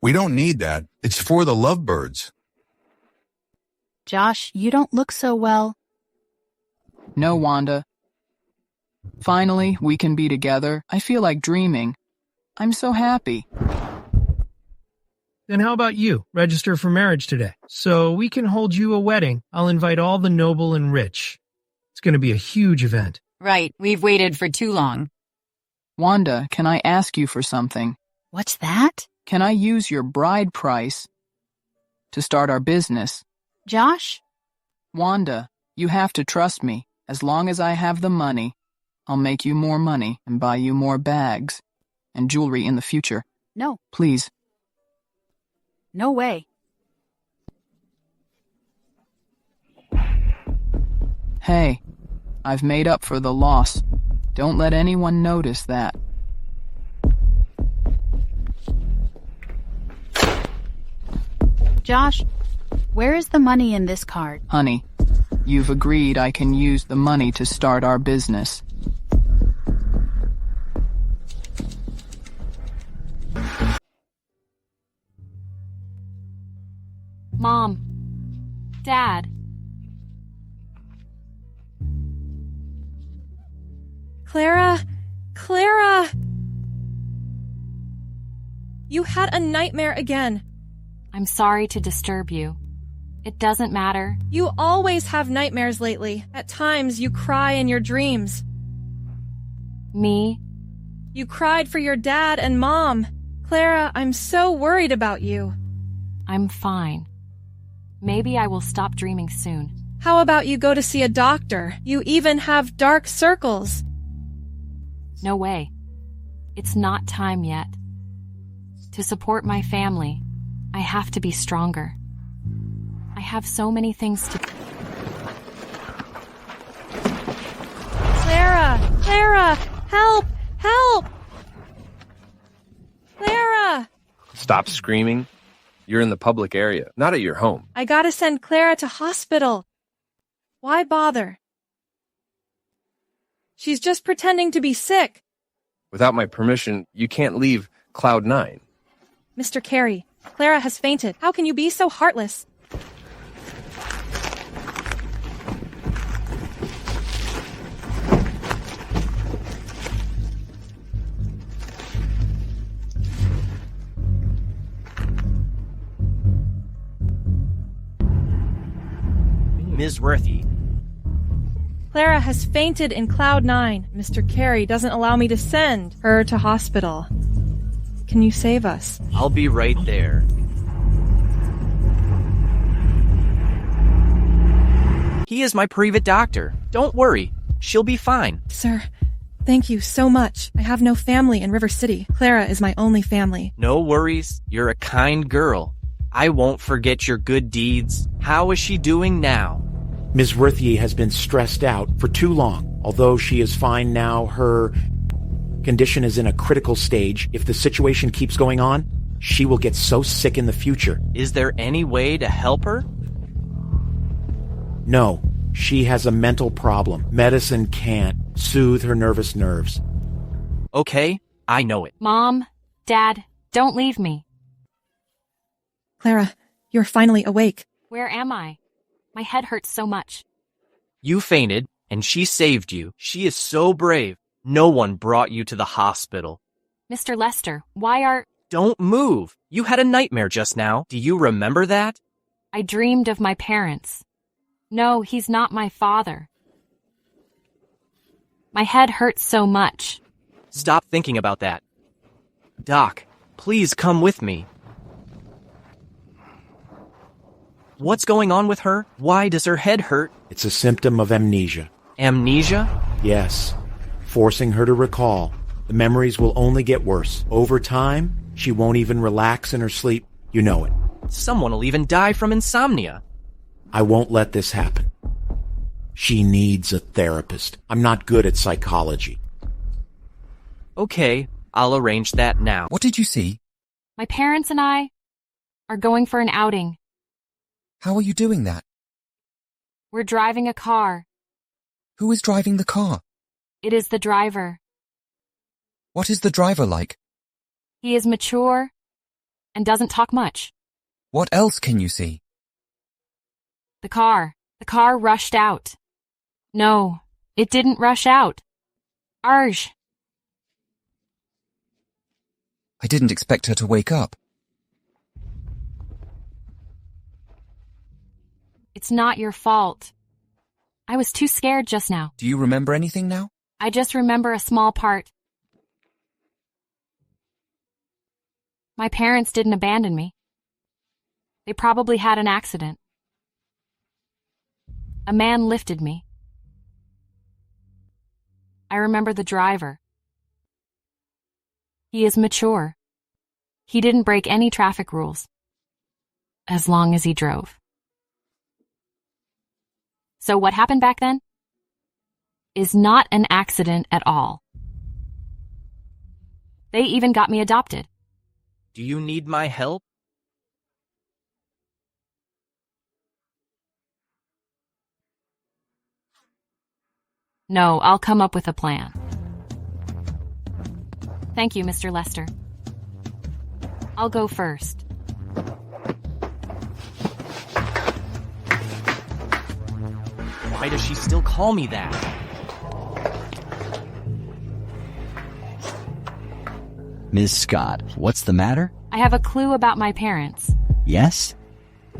We don't need that. It's for the lovebirds. Josh, you don't look so well. No, Wanda. Finally, we can be together. I feel like dreaming. I'm so happy. Then how about you? Register for marriage today. So we can hold you a wedding. I'll invite all the noble and rich. It's going to be a huge event. Right. We've waited for too long. Wanda, can I ask you for something? What's that? Can I use your bride price to start our business? Josh? Wanda, you have to trust me. As long as I have the money, I'll make you more money and buy you more bags and jewelry in the future. No. Please. No way. Hey, I've made up for the loss. Don't let anyone notice that. Josh, where is the money in this card? Honey, you've agreed I can use the money to start our business. Mom. Dad. Clara! Clara! You had a nightmare again. I'm sorry to disturb you. It doesn't matter. You always have nightmares lately. At times, you cry in your dreams. Me? You cried for your dad and mom. Clara, I'm so worried about you. I'm fine. Maybe I will stop dreaming soon. How about you go to see a doctor? You even have dark circles. No way. It's not time yet. To support my family, I have to be stronger. I have so many things to... Clara! Clara! Help! Help! Clara! Stop screaming. You're in the public area, not at your home. I gotta send Clara to hospital. Why bother? She's just pretending to be sick. Without my permission, you can't leave Cloud 9. Mr. Carey, Clara has fainted. How can you be so heartless? Ms. Worthy. Clara has fainted in Cloud 9. Mr. Carey doesn't allow me to send her to hospital. can you save us? I'll be right there. He is my private doctor. Don't worry. She'll be fine. Sir, thank you so much. I have no family in River City. Clara is my only family. No worries. You're a kind girl. I won't forget your good deeds. How is she doing now? Ms. Worthier has been stressed out for too long. Although she is fine now, her condition is in a critical stage. If the situation keeps going on, she will get so sick in the future. Is there any way to help her? No, she has a mental problem. Medicine can't soothe her nervous nerves. Okay, I know it. Mom, Dad, don't leave me. Clara, you're finally awake. Where am I? My head hurts so much. You fainted, and she saved you. She is so brave. No one brought you to the hospital. Mr. Lester, why are... Don't move. You had a nightmare just now. Do you remember that? I dreamed of my parents. No, he's not my father. My head hurts so much. Stop thinking about that. Doc, please come with me. What's going on with her? Why does her head hurt? It's a symptom of amnesia. Amnesia? Yes. Forcing her to recall. The memories will only get worse. Over time, she won't even relax in her sleep. You know it. Someone will even die from insomnia. I won't let this happen. She needs a therapist. I'm not good at psychology. Okay, I'll arrange that now. What did you see? My parents and I are going for an outing. How are you doing that? We're driving a car. Who is driving the car? It is the driver. What is the driver like? He is mature and doesn't talk much. What else can you see? The car rushed out. No, it didn't rush out. Arj. I didn't expect her to wake up. It's not your fault. I was too scared just now. Do you remember anything now? I just remember a small part. My parents didn't abandon me. They probably had an accident. A man lifted me. I remember the driver. He is mature. He didn't break any traffic rules. As long as he drove. So what happened back then? Is not an accident at all. They even got me adopted. Do you need my help? No, I'll come up with a plan. Thank you, Mr. Lester. I'll go first. Why does she still call me that? Ms. Scott, what's the matter? I have a clue about my parents. Yes?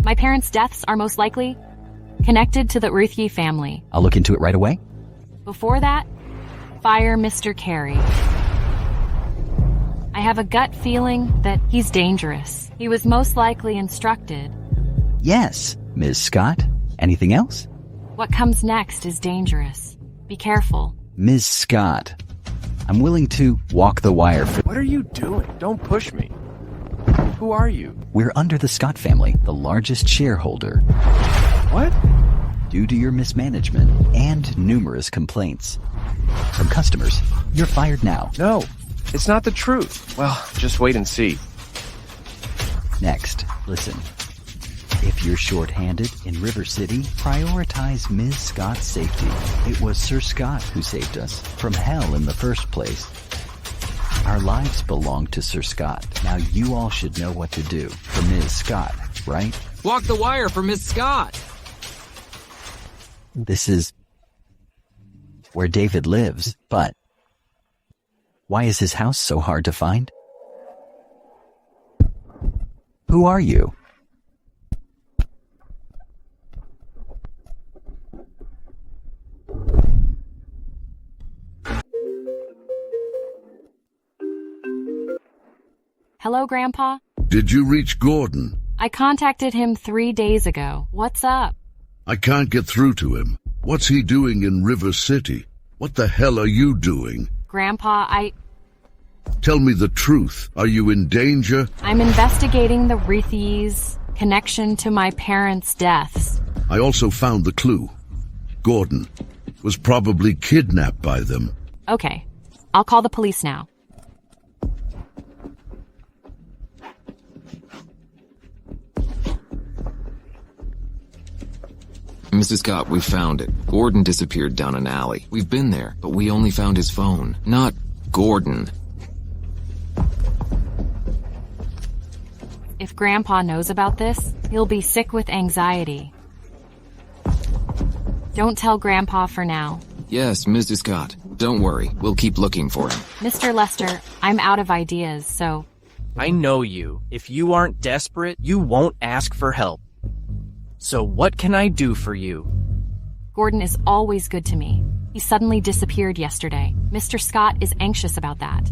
My parents' deaths are most likely connected to the Ruthye family. I'll look into it right away. Before that, fire Mr. Carey. I have a gut feeling that he's dangerous. He was most likely instructed. Yes, Ms. Scott. Anything else? What comes next is dangerous. Be careful. Ms. Scott, I'm willing to walk the wire for... What are you doing? Don't push me. Who are you? We're under the Scott family, the largest shareholder. What? Due to your mismanagement and numerous complaints from customers, you're fired now. No, it's not the truth. Well, just wait and see. Next, listen. If you're short-handed in River City, prioritize Ms. Scott's safety. It was Sir Scott who saved us from hell in the first place. Our lives belong to Sir Scott. Now you all should know what to do for Ms. Scott, right? Walk the wire for Miss Scott. This is where David lives, but why is his house so hard to find? Who are you? Hello, Grandpa? Did you reach Gordon? I contacted him 3 days ago. What's up? I can't get through to him. What's he doing in River City? What the hell are you doing? Grandpa, Tell me the truth. Are you in danger? I'm investigating the Wreathies' connection to my parents' deaths. I also found the clue. Gordon was probably kidnapped by them. Okay, I'll call the police now. Mrs. Scott, we found it. Gordon disappeared down an alley. We've been there, but we only found his phone. Not Gordon. If Grandpa knows about this, he'll be sick with anxiety. Don't tell Grandpa for now. Yes, Mrs. Scott. Don't worry. We'll keep looking for him. Mr. Lester, I'm out of ideas, so... I know you. If you aren't desperate, you won't ask for help. So what can I do for you? Gordon is always good to me. He suddenly disappeared yesterday. Mr. Scott is anxious about that.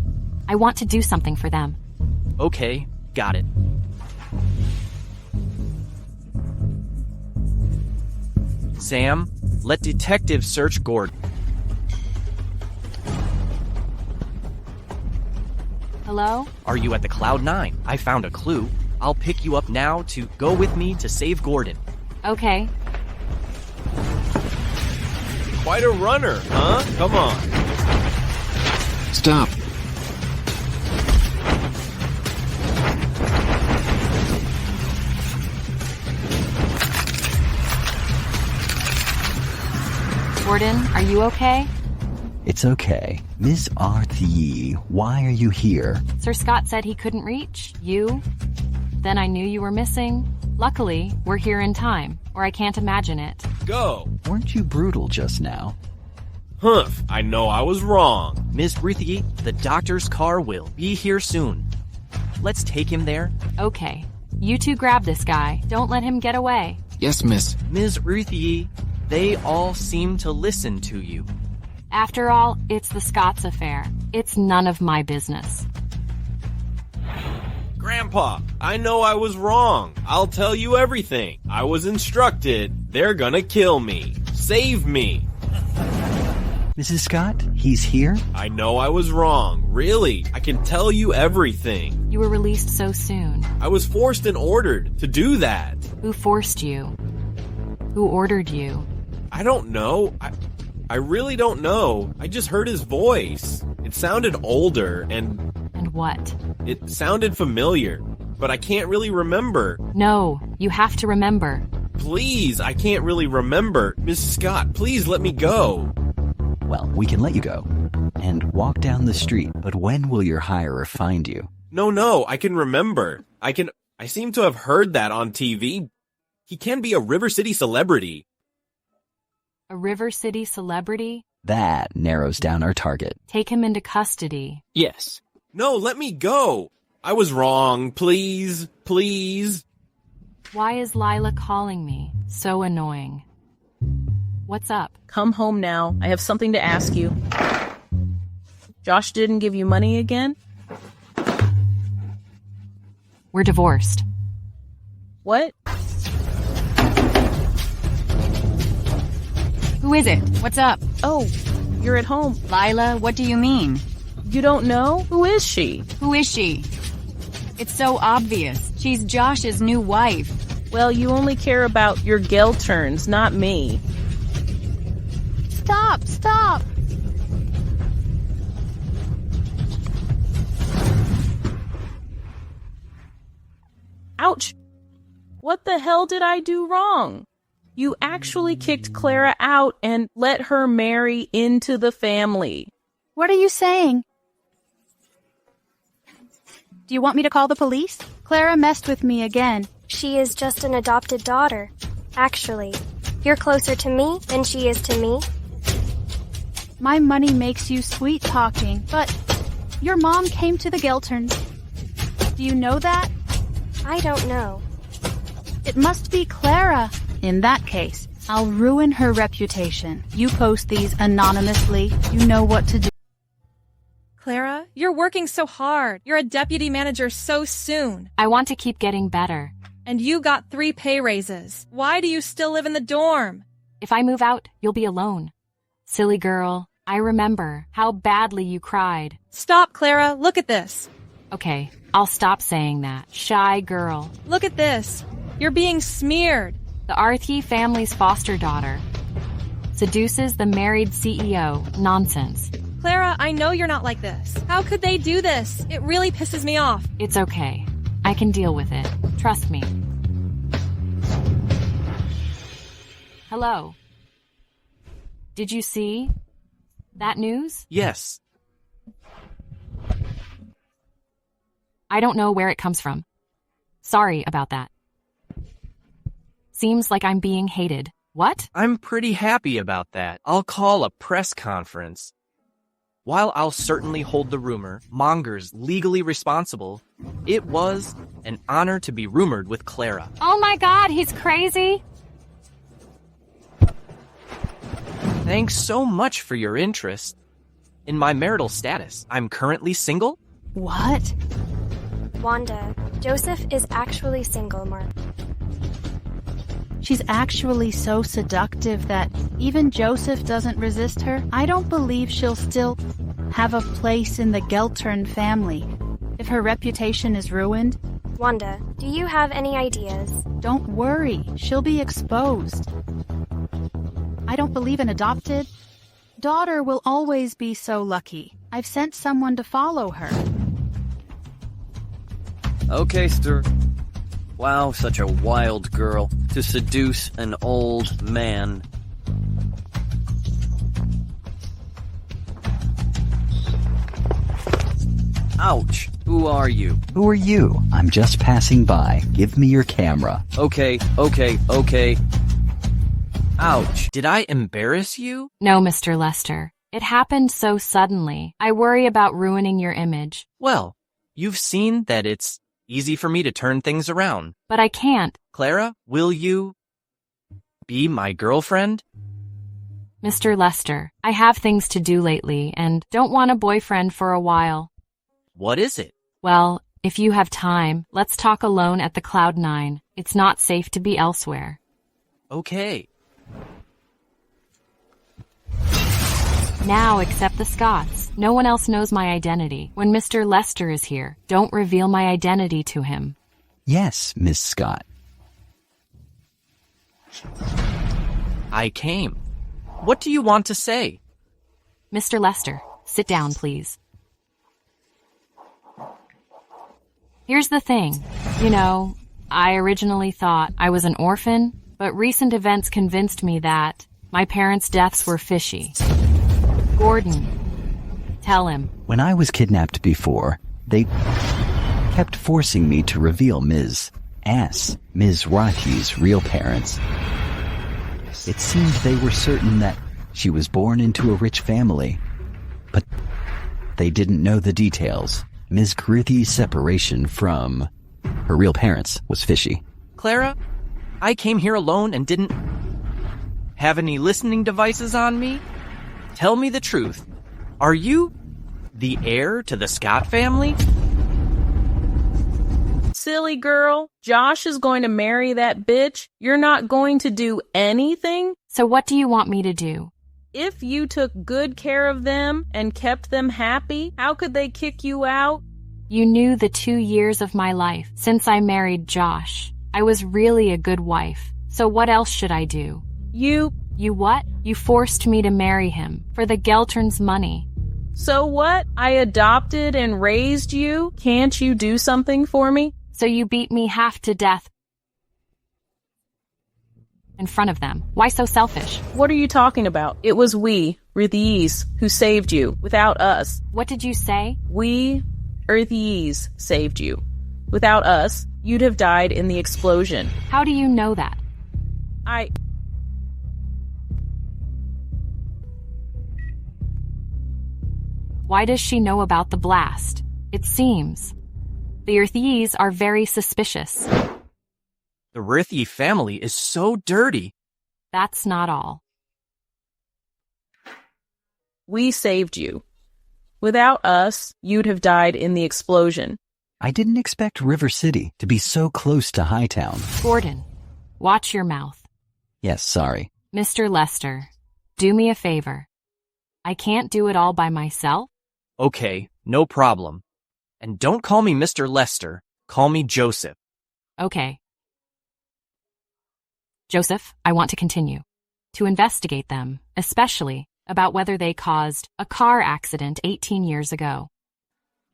I want to do something for them. Okay, got it. Sam, let detectives search Gordon. Hello? Are you at the Cloud 9? I found a clue. I'll pick you up now to go with me to save Gordon. Okay. Quite a runner, huh? Come on. Stop. Gordon, are you okay? It's okay. Miss Arthie, why are you here? Sir Scott said he couldn't reach you. Then I knew you were missing. Luckily, we're here in time, or I can't imagine it. Go! Weren't you brutal just now? Humph, I know I was wrong. Miss Ruthie, the doctor's car will be here soon. Let's take him there. Okay. You two grab this guy. Don't let him get away. Yes, miss. Ms. Ruthie, they all seem to listen to you. After all, it's the Scots affair. It's none of my business. Grandpa, I know I was wrong. I'll tell you everything. I was instructed. They're gonna kill me. Save me. Mrs. Scott, he's here? I know I was wrong. Really, I can tell you everything. You were released so soon. I was forced and ordered to do that. Who forced you? Who ordered you? I don't know. I really don't know. I just heard his voice. It sounded older and... And what? It sounded familiar, but I can't really remember. No, you have to remember. Please, I can't really remember. Miss Scott, please let me go. Well, we can let you go and walk down the street, but when will your hirer find you? No, I can remember. I seem to have heard that on TV. He can be a River City celebrity. A River City celebrity? That narrows down our target. Take him into custody. Yes. No, let me go. I was wrong. Please, please. Why is Lila calling me? So annoying. What's up? Come home now. I have something to ask you. Josh didn't give you money again? We're divorced. What? Who is it? What's up? Oh, you're at home. Lila, what do you mean? You don't know? Who is she? Who is she? It's so obvious. She's Josh's new wife. Well, you only care about your Gelterns, not me. Stop! Ouch! What the hell did I do wrong? You actually kicked Clara out and let her marry into the family. What are you saying? Do you want me to call the police? Clara messed with me again. She is just an adopted daughter. Actually, you're closer to me than she is to me. My money makes you sweet-talking, but your mom came to the Gelterns. Do you know that? I don't know. It must be Clara. In that case, I'll ruin her reputation. You post these anonymously. You know what to do. Clara, you're working so hard. You're a deputy manager so soon. I want to keep getting better. And you got 3 pay raises. Why do you still live in the dorm? If I move out, you'll be alone. Silly girl, I remember how badly you cried. Stop, Clara. Look at this. Okay, I'll stop saying that. Shy girl. Look at this. You're being smeared. The Arthi family's foster daughter seduces the married CEO. Nonsense. Clara, I know you're not like this. How could they do this? It really pisses me off. It's okay. I can deal with it. Trust me. Hello. Did you see that news? Yes. I don't know where it comes from. Sorry about that. Seems like I'm being hated. What? I'm pretty happy about that. I'll call a press conference. While I'll certainly hold the rumor mongers legally responsible, it was an honor to be rumored with Clara. Oh my god, he's crazy! Thanks so much for your interest. In my marital status, I'm currently single? What? Wanda, Joseph is actually single, Mark. She's actually so seductive that even Joseph doesn't resist her. I don't believe she'll still have a place in the Geltern family if her reputation is ruined. Wanda, do you have any ideas? Don't worry, she'll be exposed. I don't believe an adopted daughter will always be so lucky. I've sent someone to follow her. Okay, sir. Wow, such a wild girl to seduce an old man. Ouch! Who are you? Who are you? I'm just passing by. Give me your camera. Okay. Ouch! Did I embarrass you? No, Mr. Lester. It happened so suddenly. I worry about ruining your image. Well, you've seen that it's easy for me to turn things around. But I can't. Clara, will you be my girlfriend? Mr. Lester, I have things to do lately and don't want a boyfriend for a while. What is it? Well, if you have time, let's talk alone at the Cloud 9. It's not safe to be elsewhere. Okay. Now except the Scots. No one else knows my identity. When Mr. Lester is here, don't reveal my identity to him. Yes, Miss Scott. I came. What do you want to say? Mr. Lester, sit down, please. Here's the thing. You know, I originally thought I was an orphan, but recent events convinced me that my parents' deaths were fishy. Gordon, tell him. When I was kidnapped before, they kept forcing me to reveal Ms. Rothy's real parents. It seemed they were certain that she was born into a rich family, but they didn't know the details. Ms. Rothy's separation from her real parents was fishy. Clara, I came here alone and didn't have any listening devices on me. Tell me the truth. Are you the heir to the Scott family? Silly girl, Josh is going to marry that bitch. You're not going to do anything? So what do you want me to do? If you took good care of them and kept them happy, how could they kick you out? You knew the 2 years of my life since I married Josh. I was really a good wife. So what else should I do? You what? You forced me to marry him for the Geltern's money. So what? I adopted and raised you. Can't you do something for me? So you beat me half to death in front of them. Why so selfish? What are you talking about? It was we, Earthies, who saved you. Without us. What did you say? We, Earthies, saved you. Without us, you'd have died in the explosion. How do you know that? Why does she know about the blast? It seems the Earthies are very suspicious. The Rothy family is so dirty. That's not all. We saved you. Without us, you'd have died in the explosion. I didn't expect River City to be so close to Hightown. Gordon, watch your mouth. Yes, sorry. Mr. Lester, do me a favor. I can't do it all by myself. Okay, no problem. And don't call me Mr. Lester. Call me Joseph. Okay. Joseph, I want to continue. To investigate them, especially about whether they caused a car accident 18 years ago.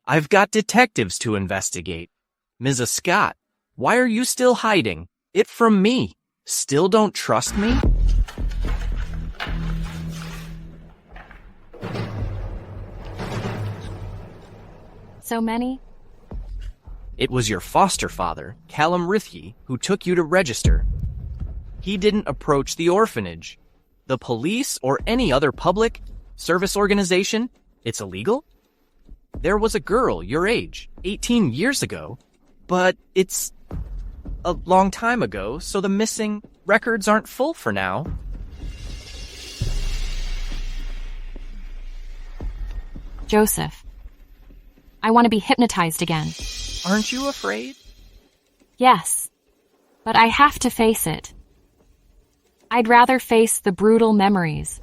I've got detectives to investigate. Mrs. Scott, why are you still hiding it from me? Still don't trust me? So many? It was your foster father, Callum Rithye, who took you to register. He didn't approach the orphanage. The police or any other public service organization, it's illegal? There was a girl your age, 18 years ago, but it's a long time ago, so the missing records aren't full for now. Joseph, I want to be hypnotized again. Aren't you afraid? Yes, but I have to face it. I'd rather face the brutal memories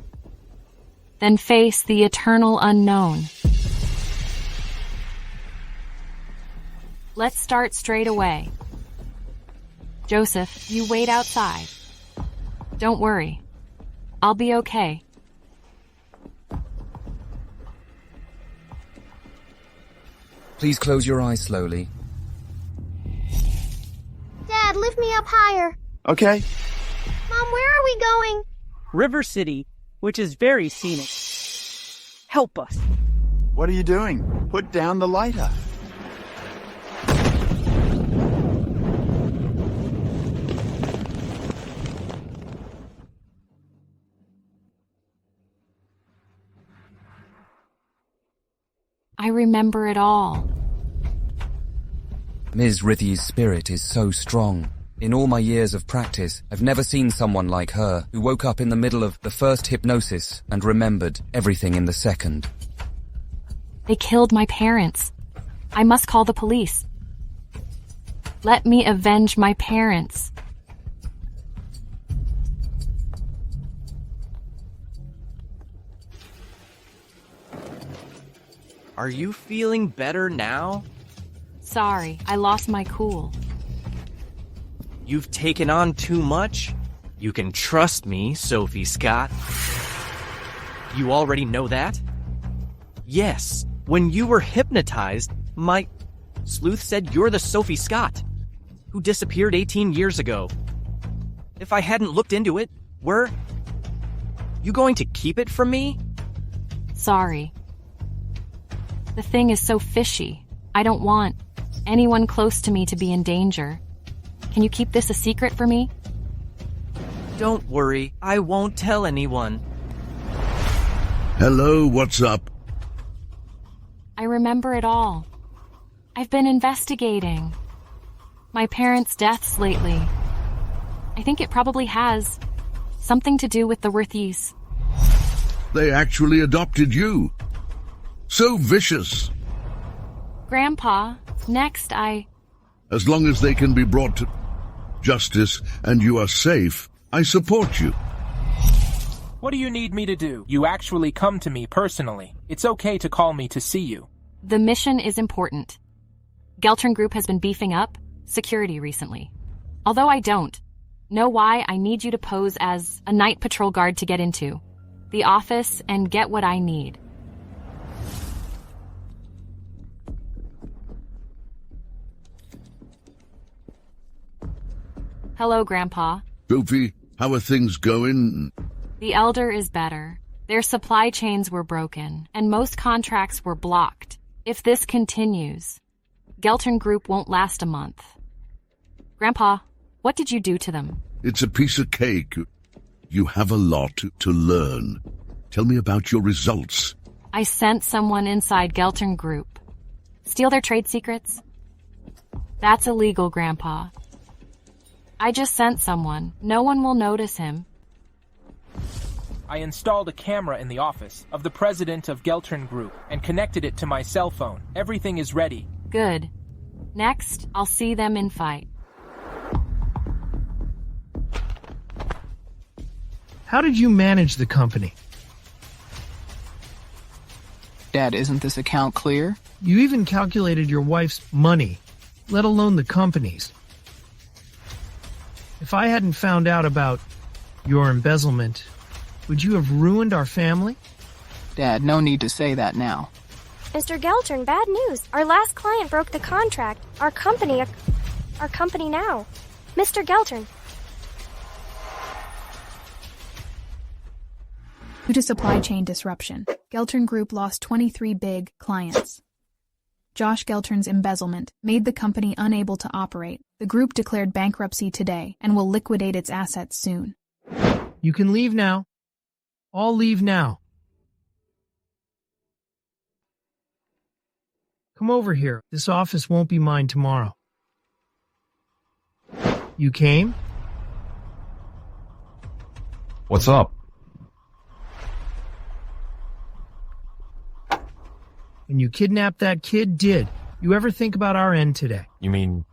than face the eternal unknown. Let's start straight away. Joseph, you wait outside. Don't worry. I'll be okay. Please close your eyes slowly. Dad, lift me up higher. Okay. Mom, where are we going? River City, which is very scenic. Help us. What are you doing? Put down the lighter. I remember it all. Ms. Rithye's spirit is so strong. In all my years of practice, I've never seen someone like her, who woke up in the middle of the first hypnosis and remembered everything in the second. They killed my parents. I must call the police. Let me avenge my parents. Are you feeling better now? Sorry, I lost my cool. You've taken on too much? You can trust me, Sophie Scott. You already know that? Yes, when you were hypnotized, my sleuth said you're the Sophie Scott, who disappeared 18 years ago. If I hadn't looked into it, were you going to keep it from me? Sorry. The thing is so fishy. I don't want anyone close to me to be in danger. Can you keep this a secret for me? Don't worry, I won't tell anyone. Hello, what's up? I remember it all. I've been investigating my parents' deaths lately. I think it probably has something to do with the Rithys. They actually adopted you. So vicious. Grandpa, next As long as they can be brought to justice and you are safe, I support you. What do you need me to do? You actually come to me personally. It's okay to call me to see you. The mission is important. Geltern Group has been beefing up security recently. Although I don't know why, I need you to pose as a night patrol guard to get into the office and get what I need. Hello, Grandpa. Sophie, how are things going? The elder is better. Their supply chains were broken, and most contracts were blocked. If this continues, Geltern Group won't last a month. Grandpa, what did you do to them? It's a piece of cake. You have a lot to learn. Tell me about your results. I sent someone inside Geltern Group. Steal their trade secrets? That's illegal, Grandpa. I just sent someone. No one will notice him. I installed a camera in the office of the president of Geltern Group and connected it to my cell phone. Everything is ready. Good. Next, I'll see them in fight. How did you manage the company? Dad, isn't this account clear? You even calculated your wife's money, let alone the company's. If I hadn't found out about your embezzlement, would you have ruined our family? Dad, no need to say that now. Mr. Geltern, bad news. Our last client broke the contract. Our company now. Mr. Geltern. Due to supply chain disruption, Geltern Group lost 23 big clients. Josh Geltern's embezzlement made the company unable to operate. The group declared bankruptcy today and will liquidate its assets soon. You can leave now. All leave now. Come over here. This office won't be mine tomorrow. You came? What's up? When you kidnapped that kid, did you ever think about our end today? You mean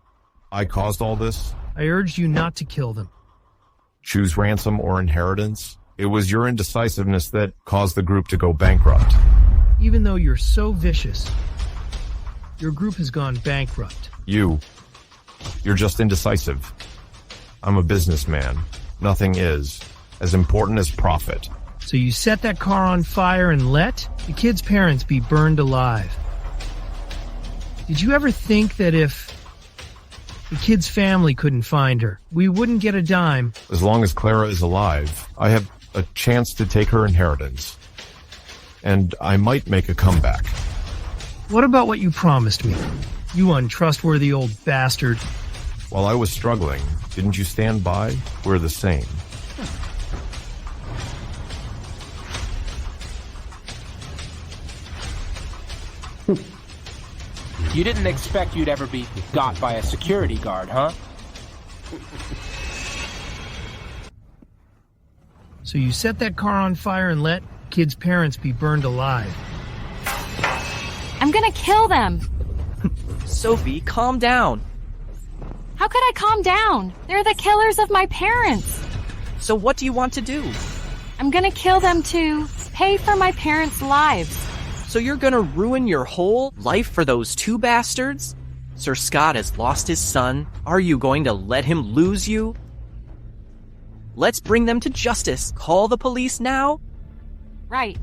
I caused all this? I urged you not to kill them. Choose ransom or inheritance? It was your indecisiveness that caused the group to go bankrupt. Even though you're so vicious, your group has gone bankrupt. You're just indecisive. I'm a businessman. Nothing is as important as profit. So you set that car on fire and let the kid's parents be burned alive. Did you ever think that if the kid's family couldn't find her, we wouldn't get a dime? As long as Clara is alive, I have a chance to take her inheritance. And I might make a comeback. What about what you promised me? You untrustworthy old bastard. While I was struggling, didn't you stand by? We're the same. You didn't expect you'd ever be got by a security guard, huh? So you set that car on fire and let kids' parents be burned alive. I'm gonna kill them. Sophie, calm down. How could I calm down? They're the killers of my parents. So what do you want to do? I'm gonna kill them to pay for my parents' lives. So you're gonna ruin your whole life for those two bastards? Sir Scott has lost his son. Are you going to let him lose you? Let's bring them to justice. Call the police now? Right.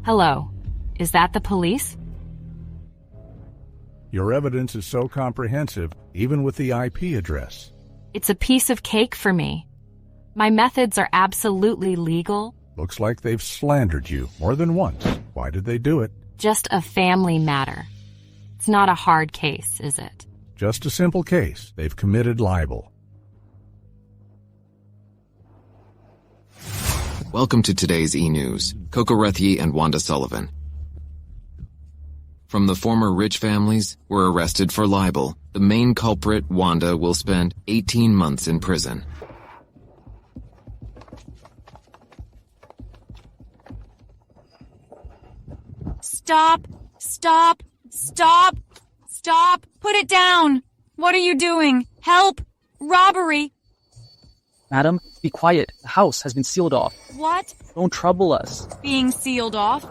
Hello. Is that the police? Your evidence is so comprehensive, even with the IP address. It's a piece of cake for me. My methods are absolutely legal. Looks like they've slandered you more than once. Why did they do it? Just a family matter. It's not a hard case, is it? Just a simple case. They've committed libel. Welcome to today's e-news. Coco Rethye and Wanda Sullivan from the former rich families were arrested for libel. The main culprit, Wanda, will spend 18 months in prison. Stop! Stop! Stop! Stop! Put it down! What are you doing? Help! Robbery! Madam, be quiet. The house has been sealed off. What? Don't trouble us. Being sealed off?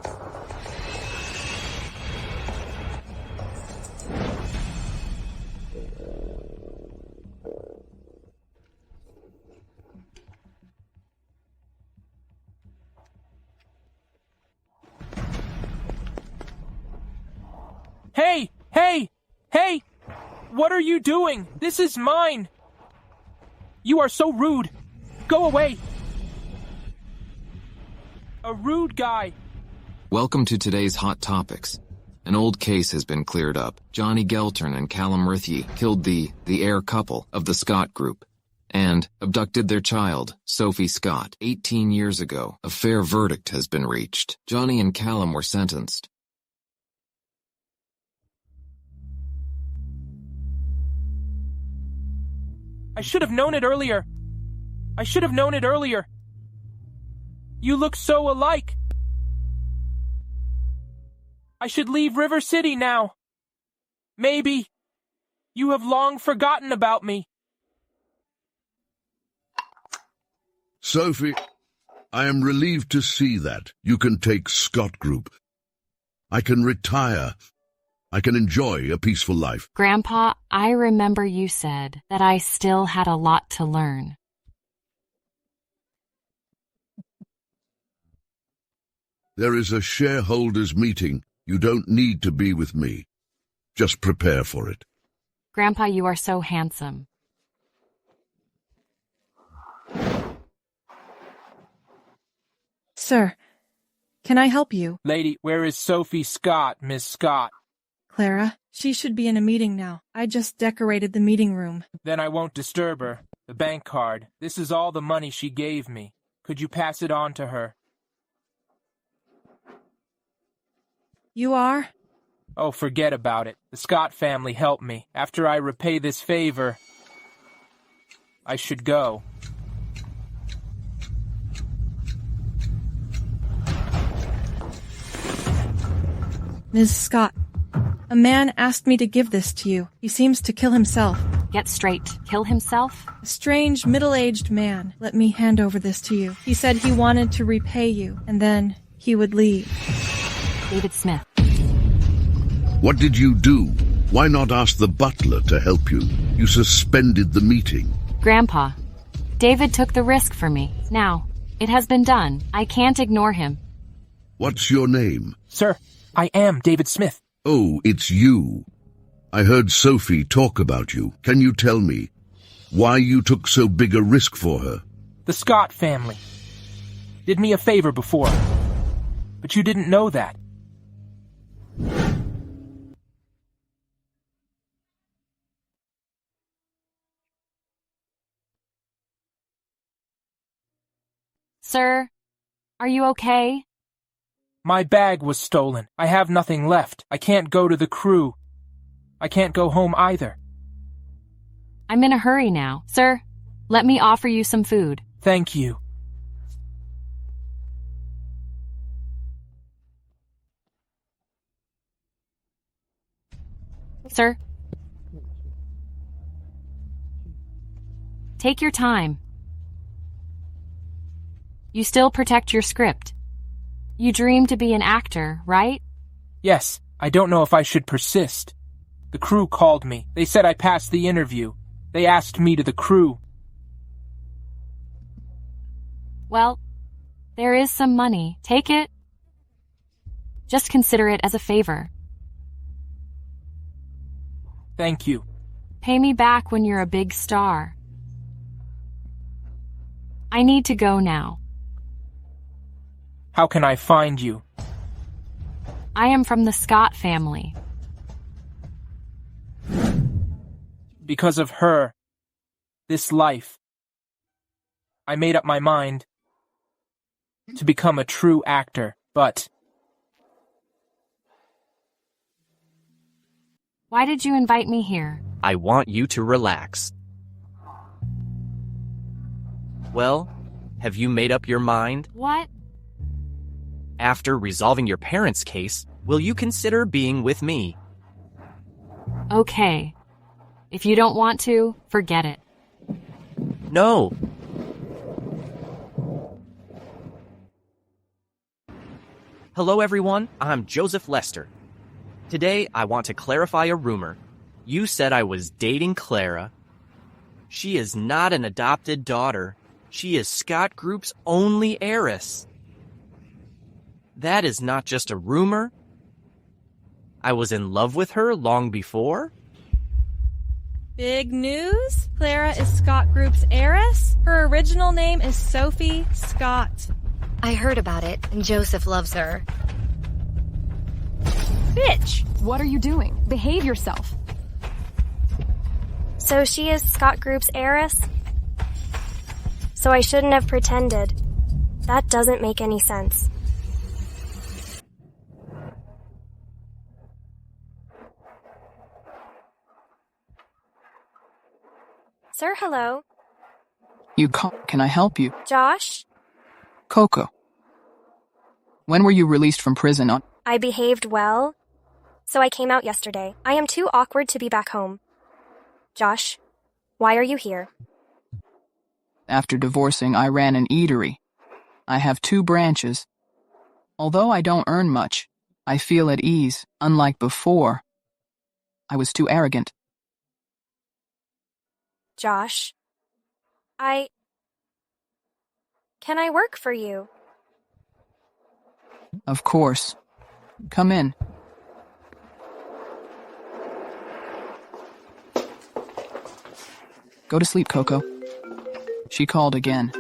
Hey! Hey! Hey! What are you doing? This is mine! You are so rude! Go away! A rude guy! Welcome to today's Hot Topics. An old case has been cleared up. Johnny Geltern and Callum Rithye killed the heir couple of the Scott Group and abducted their child, Sophie Scott, 18 years ago. A fair verdict has been reached. Johnny and Callum were sentenced. I should have known it earlier. I should have known it earlier. You look so alike. I should leave River City now. Maybe you have long forgotten about me. Sophie, I am relieved to see that. You can take Scott Group. I can retire. I can enjoy a peaceful life. Grandpa, I remember you said that I still had a lot to learn. There is a shareholders' meeting. You don't need to be with me. Just prepare for it. Grandpa, you are so handsome. Sir, can I help you? Lady, where is Sophie Scott, Miss Scott? Clara, she should be in a meeting now. I just decorated the meeting room. Then I won't disturb her. The bank card. This is all the money she gave me. Could you pass it on to her? You are? Oh, forget about it. The Scott family helped me. After I repay this favor, I should go. Ms. Scott, a man asked me to give this to you. He seems to kill himself. Get straight. Kill himself? A strange, middle-aged man let me hand over this to you. He said he wanted to repay you, and then he would leave. David Smith. What did you do? Why not ask the butler to help you? You suspended the meeting. Grandpa, David took the risk for me. Now, it has been done. I can't ignore him. What's your name? Sir, I am David Smith. Oh, it's you. I heard Sophie talk about you. Can you tell me why you took so big a risk for her? The Scott family did me a favor before, but you didn't know that. Sir, are you okay? My bag was stolen. I have nothing left. I can't go to the crew. I can't go home either. I'm in a hurry now. Sir, let me offer you some food. Thank you. Sir, take your time. You still protect your script. You dream to be an actor, right? Yes, I don't know if I should persist. The crew called me. They said I passed the interview. They asked me to the crew. Well, there is some money. Take it. Just consider it as a favor. Thank you. Pay me back when you're a big star. I need to go now. How can I find you? I am from the Scott family. Because of her, this life, I made up my mind to become a true actor, but... Why did you invite me here? I want you to relax. Well, have you made up your mind? What? After resolving your parents' case, will you consider being with me? Okay. If you don't want to, forget it. No. Hello, everyone. I'm Joseph Lester. Today, I want to clarify a rumor. You said I was dating Clara. She is not an adopted daughter. She is Scott Group's only heiress. That is not just a rumor. I was in love with her long before. Big news? Clara is Scott Group's heiress? Her original name is Sophie Scott. I heard about it, and Joseph loves her. Bitch! What are you doing? Behave yourself. So she is Scott Group's heiress? So I shouldn't have pretended. That doesn't make any sense. Sir, hello. Can I help you? Josh? Coco. When were you released from prison on? I behaved well, so I came out yesterday. I am too awkward to be back home. Josh, why are you here? After divorcing, I ran an eatery. I have 2 branches. Although I don't earn much, I feel at ease, unlike before. I was too arrogant. Josh, Can I work for you? Of course. Come in. Go to sleep, Coco. She called again.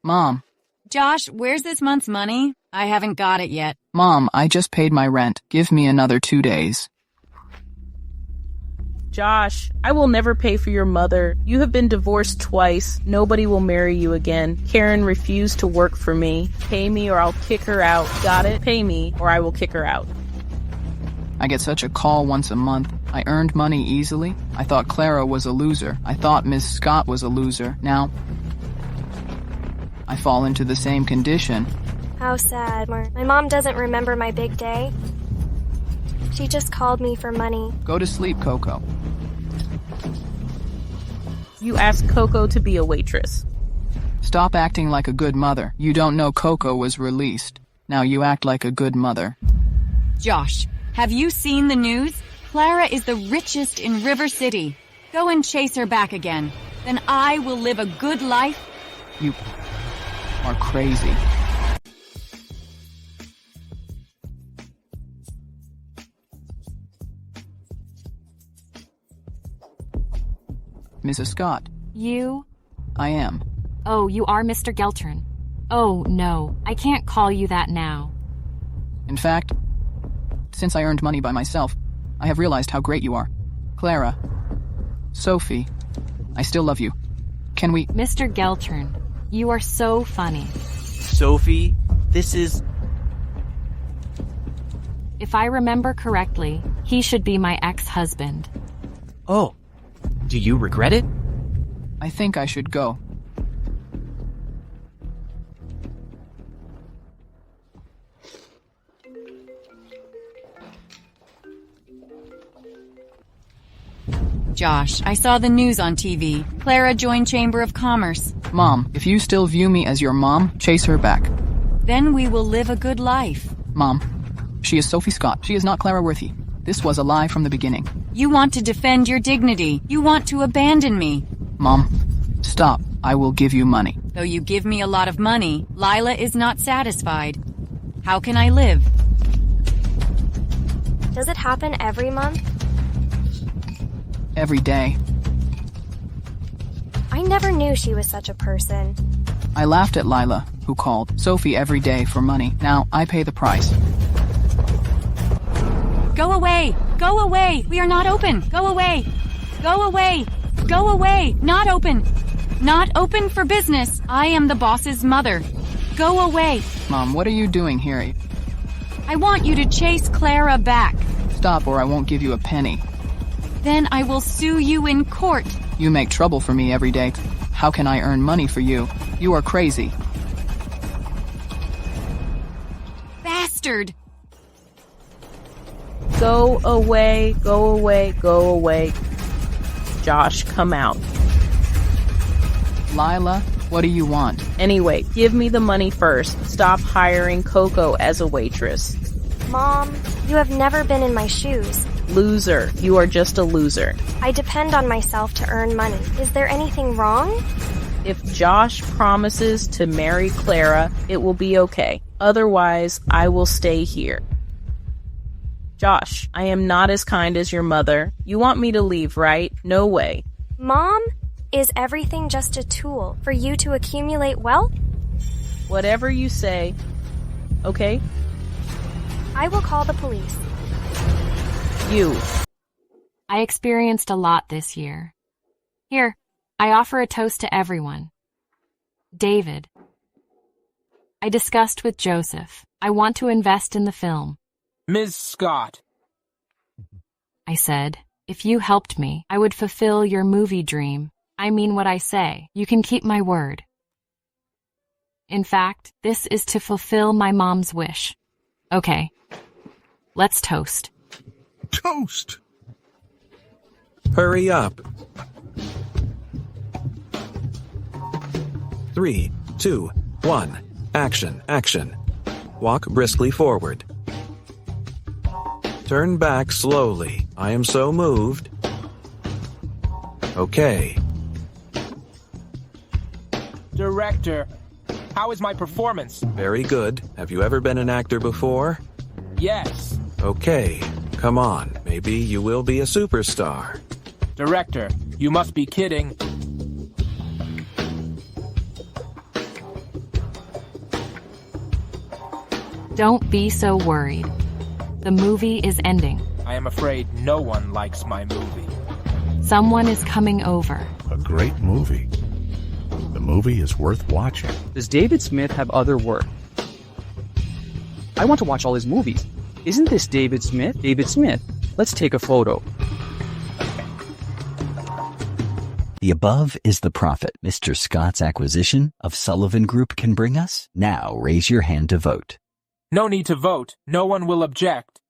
Mom. Josh, where's this month's money? I haven't got it yet. Mom, I just paid my rent. Give me another 2 days. Josh, I will never pay for your mother. You have been divorced twice. Nobody will marry you again. Karen refused to work for me. Pay me or I'll kick her out. Got it? Pay me or I will kick her out. I get such a call once a month. I earned money easily. I thought Clara was a loser. I thought Miss Scott was a loser. Now, I fall into the same condition. How sad. My mom doesn't remember my big day. She just called me for money. Go to sleep, Coco. You asked Coco to be a waitress. Stop acting like a good mother. You don't know Coco was released. Now you act like a good mother. Josh, have you seen the news? Clara is the richest in River City. Go and chase her back again. Then I will live a good life. You are crazy. Mrs. Scott. You? I am. Oh, you are Mr. Geltern. Oh, no, I can't call you that now. In fact, since I earned money by myself, I have realized how great you are. Clara. Sophie. I still love you. Can we— Mr. Geltern, you are so funny. Sophie, this is— If I remember correctly, he should be my ex-husband. Oh, do you regret it? I think I should go. Josh, I saw the news on TV. Clara joined Chamber of Commerce. Mom, if you still view me as your mom, chase her back. Then we will live a good life. Mom, she is Sophie Scott. She is not Clara Worthy. This was a lie from the beginning. You want to defend your dignity. You want to abandon me. Mom, stop. I will give you money. Though you give me a lot of money, Lila is not satisfied. How can I live? Does it happen every month? Every day. I never knew she was such a person. I laughed at Lila, who called Sophie every day for money. Now I pay the price. Go away! Go away! We are not open! Go away! Go away! Go away! Not open! Not open for business! I am the boss's mother. Go away! Mom, what are you doing here? I want you to chase Clara back. Stop or I won't give you a penny. Then I will sue you in court. You make trouble for me every day. How can I earn money for you? You are crazy. Bastard! Go away, go away, go away. Josh, come out. Lila, what do you want? Anyway, give me the money first. Stop hiring Coco as a waitress. Mom, you have never been in my shoes. Loser. You are just a loser. I depend on myself to earn money. Is there anything wrong? If Josh promises to marry Clara, it will be okay. Otherwise, I will stay here. Josh, I am not as kind as your mother. You want me to leave, right? No way. Mom, is everything just a tool for you to accumulate wealth? Whatever you say. Okay? I will call the police. You. I experienced a lot this year. Here, I offer a toast to everyone. David. I discussed with Joseph. I want to invest in the film. Ms. Scott. I said, if you helped me, I would fulfill your movie dream. I mean what I say. You can keep my word. In fact, this is to fulfill my mom's wish. Okay, let's toast. Toast? Hurry up. 3, 2, 1. Action, action. Walk briskly forward. Turn back slowly. I am so moved. Okay. Director, how is my performance? Very good. Have you ever been an actor before? Yes. Okay. Come on. Maybe you will be a superstar. Director, you must be kidding. Don't be so worried. The movie is ending. I am afraid no one likes my movie. Someone is coming over. A great movie. The movie is worth watching. Does David Smith have other work? I want to watch all his movies. Isn't this David Smith? David Smith. Let's take a photo. The above is the profit Mr. Scott's acquisition of Sullivan Group can bring us. Now raise your hand to vote. No need to vote. No one will object.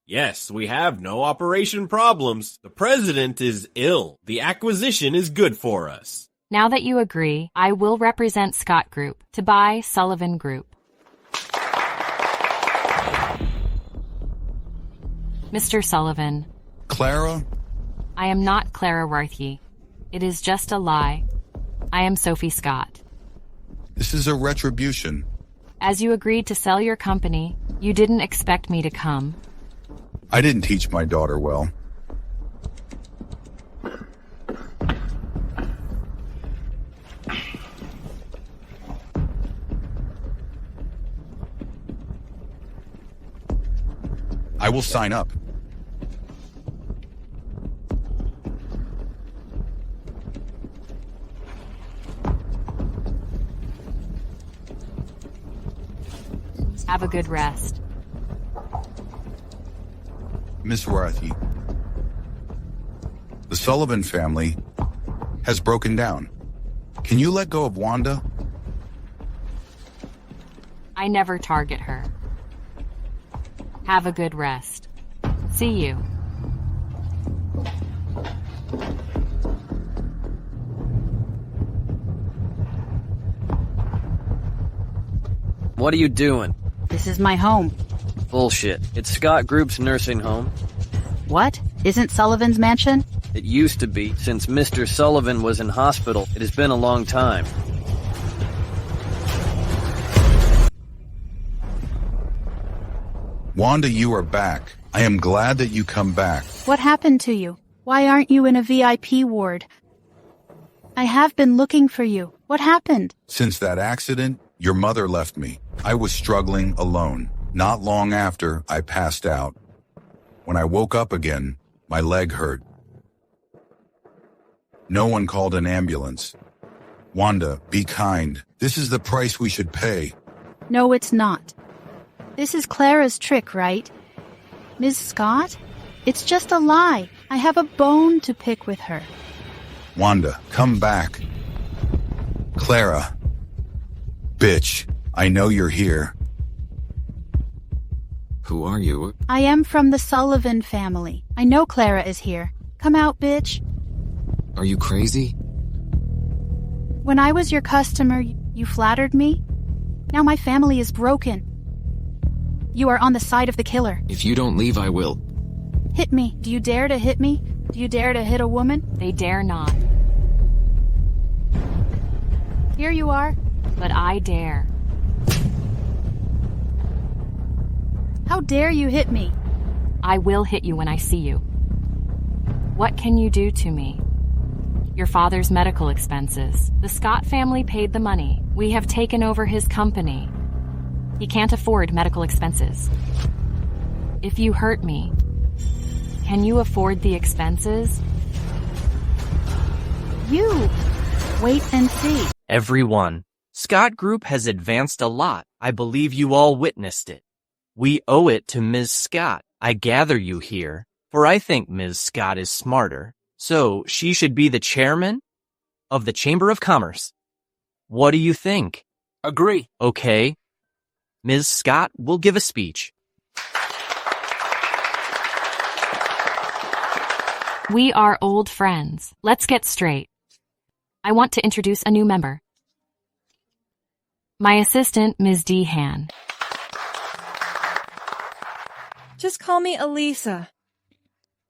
Yes, we have no operation problems. The president is ill. The acquisition is good for us. Now that you agree, I will represent Scott Group to buy Sullivan Group. Mr. Sullivan. Clara? I am not Clara Worthy. It is just a lie. I am Sophie Scott. This is a retribution. As you agreed to sell your company, you didn't expect me to come. I didn't teach my daughter well. I will sign up. Have a good rest. Miss Worthy, the Sullivan family has broken down. Can you let go of Wanda? I never target her. Have a good rest. See you. What are you doing? This is my home. Bullshit. It's Scott Group's nursing home. What? Isn't Sullivan's mansion? It used to be. Since Mr. Sullivan was in hospital, it has been a long time. Wanda, you are back. I am glad that you come back. What happened to you? Why aren't you in a VIP ward? I have been looking for you. What happened? Since that accident, your mother left me. I was struggling alone. Not long after, I passed out. When I woke up again, my leg hurt. No one called an ambulance. Wanda, be kind. This is the price we should pay. No, it's not. This is Clara's trick, right? Ms. Scott? It's just a lie. I have a bone to pick with her. Wanda, come back. Clara. Bitch, I know you're here. Who are you? I am from the Sullivan family. I know Clara is here. Come out, bitch. Are you crazy? When I was your customer, you flattered me. Now my family is broken. You are on the side of the killer. If you don't leave, I will. Hit me. Do you dare to hit me? Do you dare to hit a woman? They dare not. Here you are. But I dare. How dare you hit me? I will hit you when I see you. What can you do to me? Your father's medical expenses. The Scott family paid the money. We have taken over his company. He can't afford medical expenses. If you hurt me, can you afford the expenses? You! Wait and see. Everyone, Scott Group has advanced a lot. I believe you all witnessed it. We owe it to Ms. Scott. I gather you here, for I think Ms. Scott is smarter, So she should be the chairman of the Chamber of Commerce. What do you think? Agree. Okay. Ms. Scott will give a speech. We are old friends. Let's get straight. I want to introduce a new member. My assistant, Ms. Dehan. Just call me Elisa.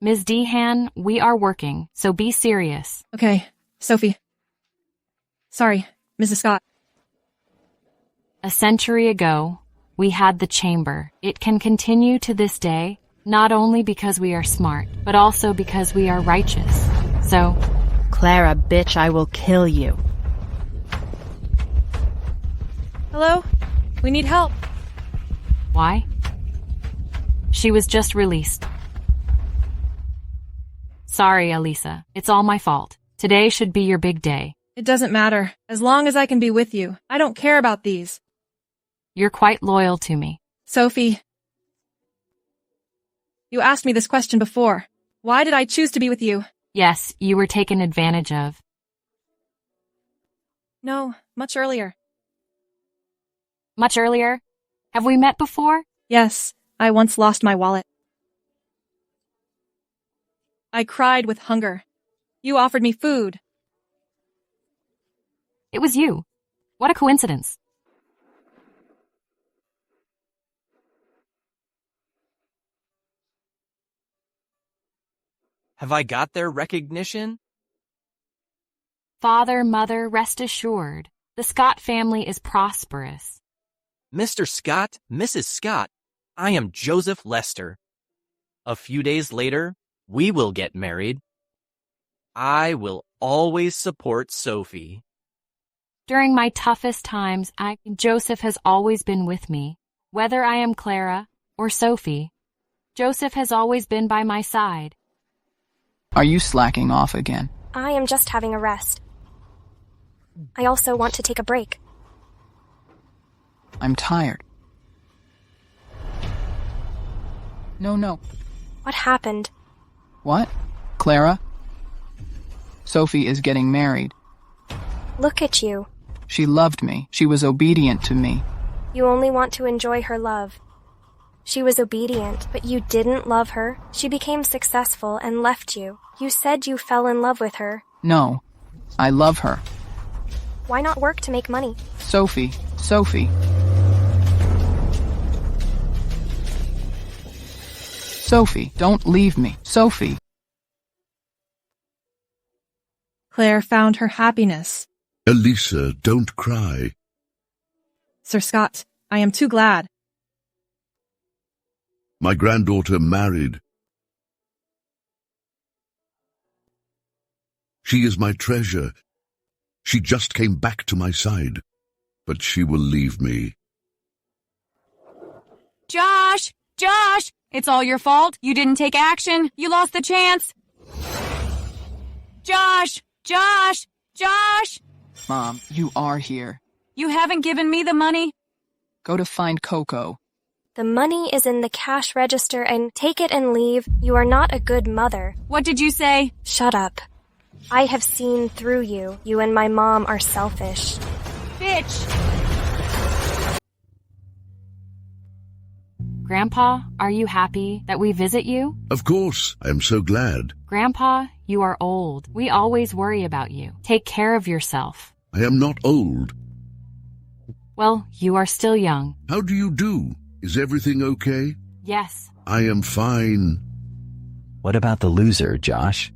Ms. Dehan, we are working, so be serious. Okay, Sophie. Sorry, Mrs. Scott. A century ago, we had the chamber. It can continue to this day, not only because we are smart, but also because we are righteous. So, Clara, bitch, I will kill you. Hello? We need help. why? She was just released. Sorry, Elisa. It's all my fault. Today should be your big day. It doesn't matter. As long as I can be with you. I don't care about these. You're quite loyal to me. Sophie, you asked me this question before. Why did I choose to be with you? Yes, you were taken advantage of. No, much earlier. Much earlier? Have we met before? Yes, I once lost my wallet. I cried with hunger. You offered me food. It was you. What a coincidence. Have I got their recognition? Father, mother, rest assured. The Scott family is prosperous. Mr. Scott, Mrs. Scott, I am Joseph Lester. A few days later, we will get married. I will always support Sophie. During my toughest times, Joseph has always been with me. Whether I am Clara or Sophie, Joseph has always been by my side. Are you slacking off again? I am just having a rest. I also want to take a break. I'm tired. No. What happened? What? Clara? Sophie is getting married. Look at you. She loved me. She was obedient to me. You only want to enjoy her love. She was obedient, but you didn't love her. She became successful and left you. You said you fell in love with her. No, I love her. Why not work to make money? Sophie. Sophie, don't leave me. Sophie. Claire found her happiness. Elisa, don't cry. Sir Scott, I am too glad. My granddaughter married. She is my treasure. She just came back to my side, but she will leave me. Josh! It's all your fault. You didn't take action. You lost the chance. Josh! Mom, you are here. You haven't given me the money. Go to find Coco. The money is in the cash register and take it and leave. You are not a good mother. What did you say? Shut up. I have seen through you. You and my mom are selfish. Bitch! Grandpa, are you happy that we visit you? Of course, I am so glad. Grandpa, you are old. We always worry about you. Take care of yourself. I am not old. Well, you are still young. How do you do? Is everything okay? Yes. I am fine. What about the loser, Josh?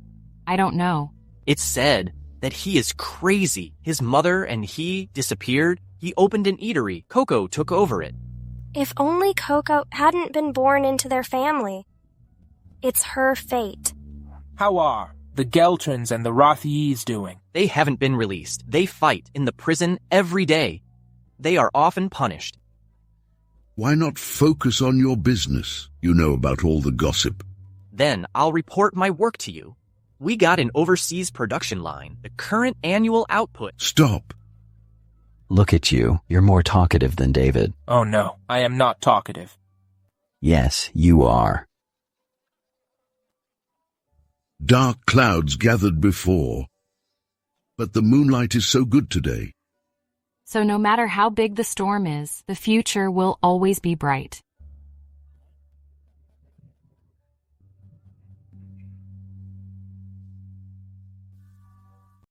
I don't know. It's said that he is crazy. His mother and he disappeared. He opened an eatery. Coco took over it. If only Coco hadn't been born into their family. It's her fate. How are the Geltrons and the Rothies doing? They haven't been released. They fight in the prison every day. They are often punished. Why not focus on your business? You know about all the gossip. Then I'll report my work to you. We got an overseas production line. The current annual output. Stop. Look at you. You're more talkative than David. Oh no, I am not talkative. Yes, you are. Dark clouds gathered before, but the moonlight is so good today. So no matter how big the storm is, the future will always be bright.